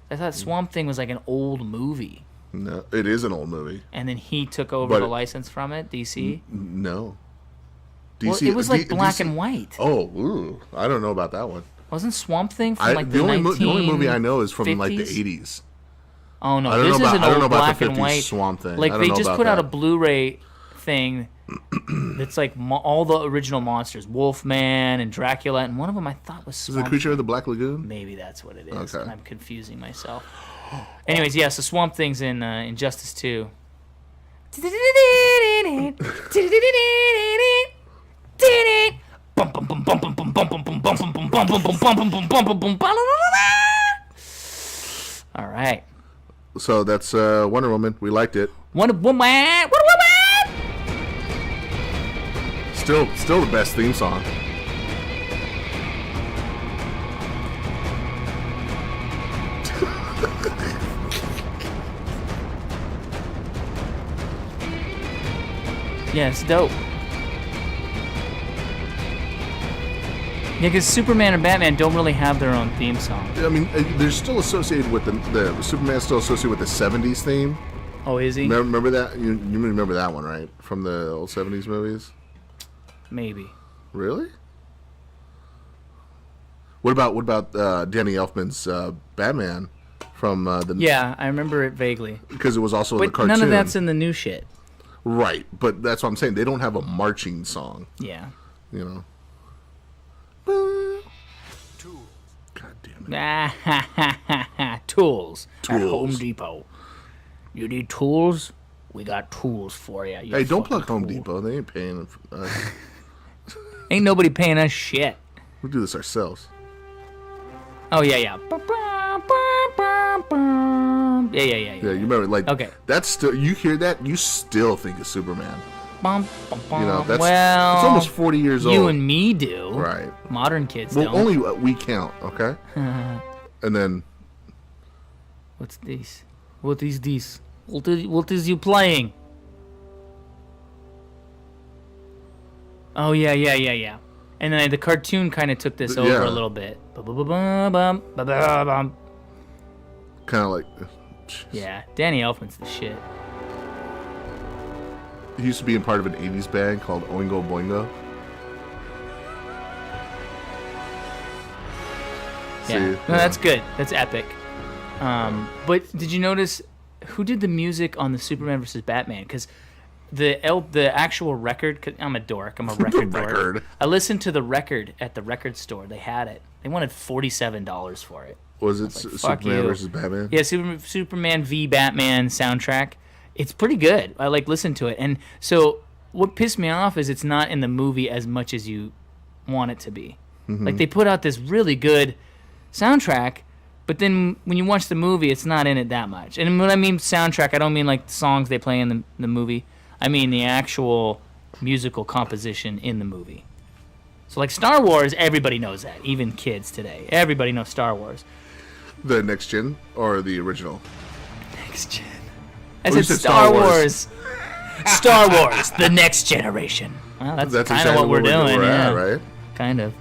I thought Swamp Thing was like an old movie. No, it is an old movie. And then he took over But the license from it, DC. No. Well, it was like black and white. Oh, ooh, I don't know about that one. Wasn't Swamp Thing from like the the only 1950s? movie I know is from like the 80s. Oh no, I don't this know is about- an I don't know old about black the and 50s white. Swamp Thing. Like I don't they know just about put out a that. Blu-ray thing that's like all the original monsters, Wolfman and Dracula, and one of them I thought was Is it Swamp. Creature of the Black Lagoon? Maybe that's what it is. Okay. And I'm confusing myself. Anyways, yeah, so Swamp Thing's in Injustice 2. All right. So that's Wonder Woman. We liked it. Wonder Woman. Still the best theme song. Yeah, it's dope. Yeah, because Superman and Batman don't really have their own theme song. I mean, they're still associated with the Superman's still associated with the '70s theme. Oh, is he? Remember that? You remember that one, right? From the old '70s movies. Maybe. Really? What about Danny Elfman's Batman from the? Yeah, I remember it vaguely. Because it was also in the But cartoon. none of that's in the new shit. Right, but that's what I'm saying. They don't have a marching song. Yeah. You know. God damn it. Tools. At Tools. Home Depot. You need tools? We got tools for you. Hey, don't plug Home Depot. They ain't paying. Ain't nobody paying us shit. We do this ourselves. Oh, yeah. Yeah, Yeah, you remember like Okay. That's still you hear that you still think of Superman. bum, bum, bum. You know, that's well, it's almost 40 years old. You and me do. Right. Modern kids well, don't. only we count, okay? And then... What's this? What is this? What is you playing? Oh, yeah. And then the cartoon kind of took this over a little bit. Kind of like... Yeah, Danny Elfman's the shit. He used to be in part of an 80s band called Oingo Boingo. Yeah, no, that's good. That's epic. But did you notice who did the music on the Superman vs. Batman? Because the actual record, cause I'm a dork. I'm a record dork. I listened to the record at the record store. They had it. They wanted $47 for it. Was it Superman versus Batman? Yeah, Superman v Batman soundtrack. It's pretty good. I listened to it. And so what pissed me off is it's not in the movie as much as you want it to be. Mm-hmm. Like they put out this really good soundtrack, but then when you watch the movie, it's not in it that much. And when I mean soundtrack, I don't mean like the songs they play in the movie. I mean the actual musical composition in the movie. So like Star Wars, everybody knows that. Even kids today. Everybody knows Star Wars. The next gen or the original? Next gen. I said Star Wars. Star Wars, the next generation. Well, that's kind of exactly what we're doing. At, right? Kind of.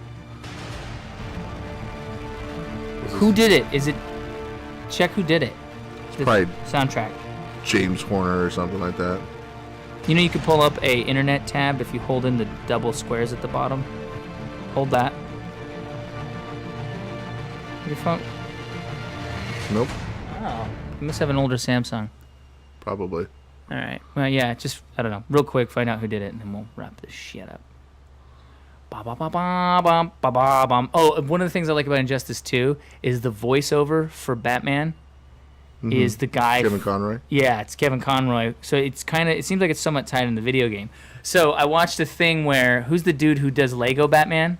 Who did it? Is it... Check who did it. It's probably soundtrack. James Horner or something like that. You know you can pull up a internet tab if you hold in the double squares at the bottom. Hold that. Your phone... Nope. Oh. You must have an older Samsung. Probably. All right. Well, yeah, just, I don't know. Real quick, find out who did it, and then we'll wrap this shit up. Oh, one of the things I like about Injustice 2 is the voiceover for Batman is the guy... Kevin Conroy? Yeah, it's Kevin Conroy. So it's it seems like it's somewhat tied in the video game. So I watched a thing where, who's the dude who does Lego Batman?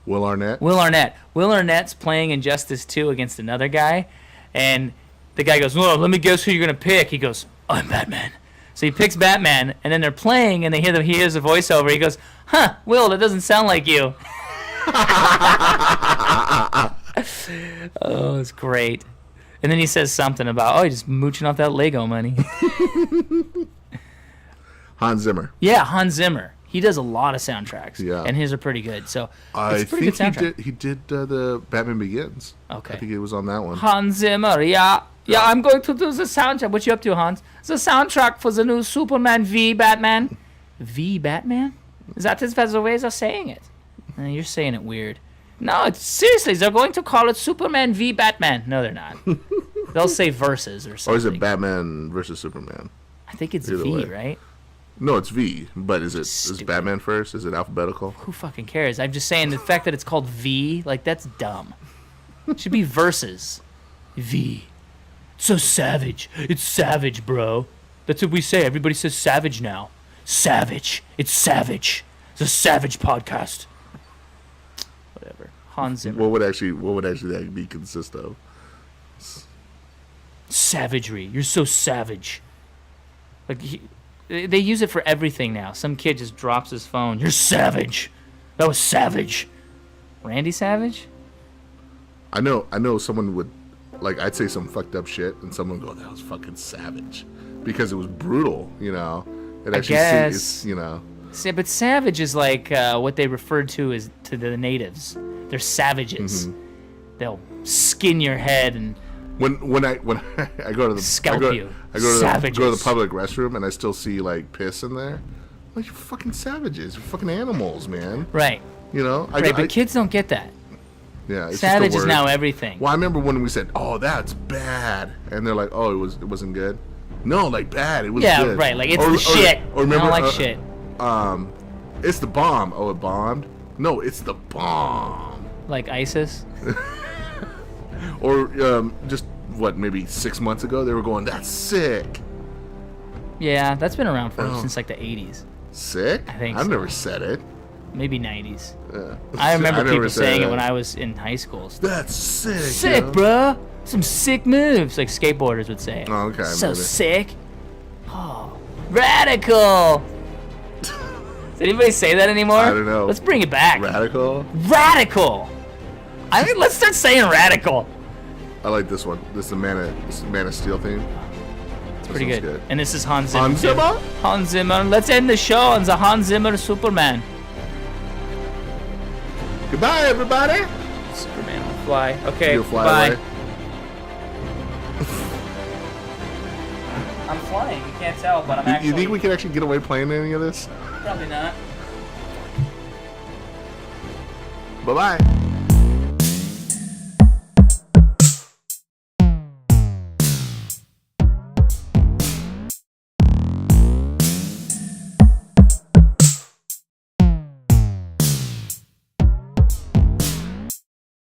Will Arnett. Will Arnett's playing Injustice 2 against another guy, and the guy goes, "Well, let me guess who you're gonna pick." He goes, "I'm Batman." So he picks Batman, and then they're playing, and he hears a voiceover. He goes, "Huh, Will, that doesn't sound like you." Oh, it's great. And then he says something about, you're just mooching off that Lego money. Hans Zimmer. Yeah, Hans Zimmer. He does a lot of soundtracks, and his are pretty good. So I it's a pretty think good soundtrack. he did the Batman Begins. Okay. I think he was on that one. Hans Zimmer, yeah, I'm going to do the soundtrack. What you up to, Hans? The soundtrack for the new Superman v Batman. V Batman? That is the ways of saying it. You're saying it weird. No, seriously, they're going to call it Superman v Batman. No, they're not. They'll say versus or something. Or is it Batman versus Superman? I think it's Either V, way. right? No, it's V. But is Batman first? Is it alphabetical? Who fucking cares? I'm just saying the fact that it's called V, that's dumb. It should be versus. V. So savage. It's savage, bro. That's what we say. Everybody says savage now. Savage. It's savage. It's a savage podcast. Whatever. Hans Zimmer. What would actually that be consist of? Savagery. You're so savage. They use it for everything now. Some kid just drops his phone. You're savage. That was savage. Randy Savage? I know someone would, I'd say some fucked up shit, and someone would go, that was fucking savage. Because it was brutal, It actually guess. It's, But savage is what they referred to as to the natives. They're savages. Mm-hmm. They'll skin your head and... When I go to the scalp you. I go to the public restroom and I still see piss in there. You're fucking savages. You're fucking animals, man. Right. But kids don't get that. Yeah, it's savage just a word. Is now everything. Well, I remember when we said, "Oh, that's bad," and they're like, "Oh, it wasn't good." No, bad. It was good. Yeah, right. It's the shit. Or remember, I don't like shit. It's the bomb. Oh, it bombed. No, it's the bomb. Like ISIS. Or just maybe 6 months ago they were going, that's sick. Yeah, that's been around since the 80s. Sick? I think I've so. never said it. Maybe 90s. Yeah. I remember people saying it when I was in high school. That's sick. Sick, bro. Some sick moves, like skateboarders would say. Oh, okay. So maybe. Sick. Oh, radical. Does anybody say that anymore? I don't know. Let's bring it back. Radical. Radical. I mean, let's start saying radical. I like this one. This is the Man of Steel theme. It's pretty good. And this is Hans Zimmer. Hans Zimmer? Hans Zimmer. Let's end the show on the Hans Zimmer Superman. Goodbye, everybody. Superman will fly. Okay, You'll fly bye. away. I'm flying. You can't tell, but I'm actually... You think we can actually get away playing any of this? Probably not. Bye-bye.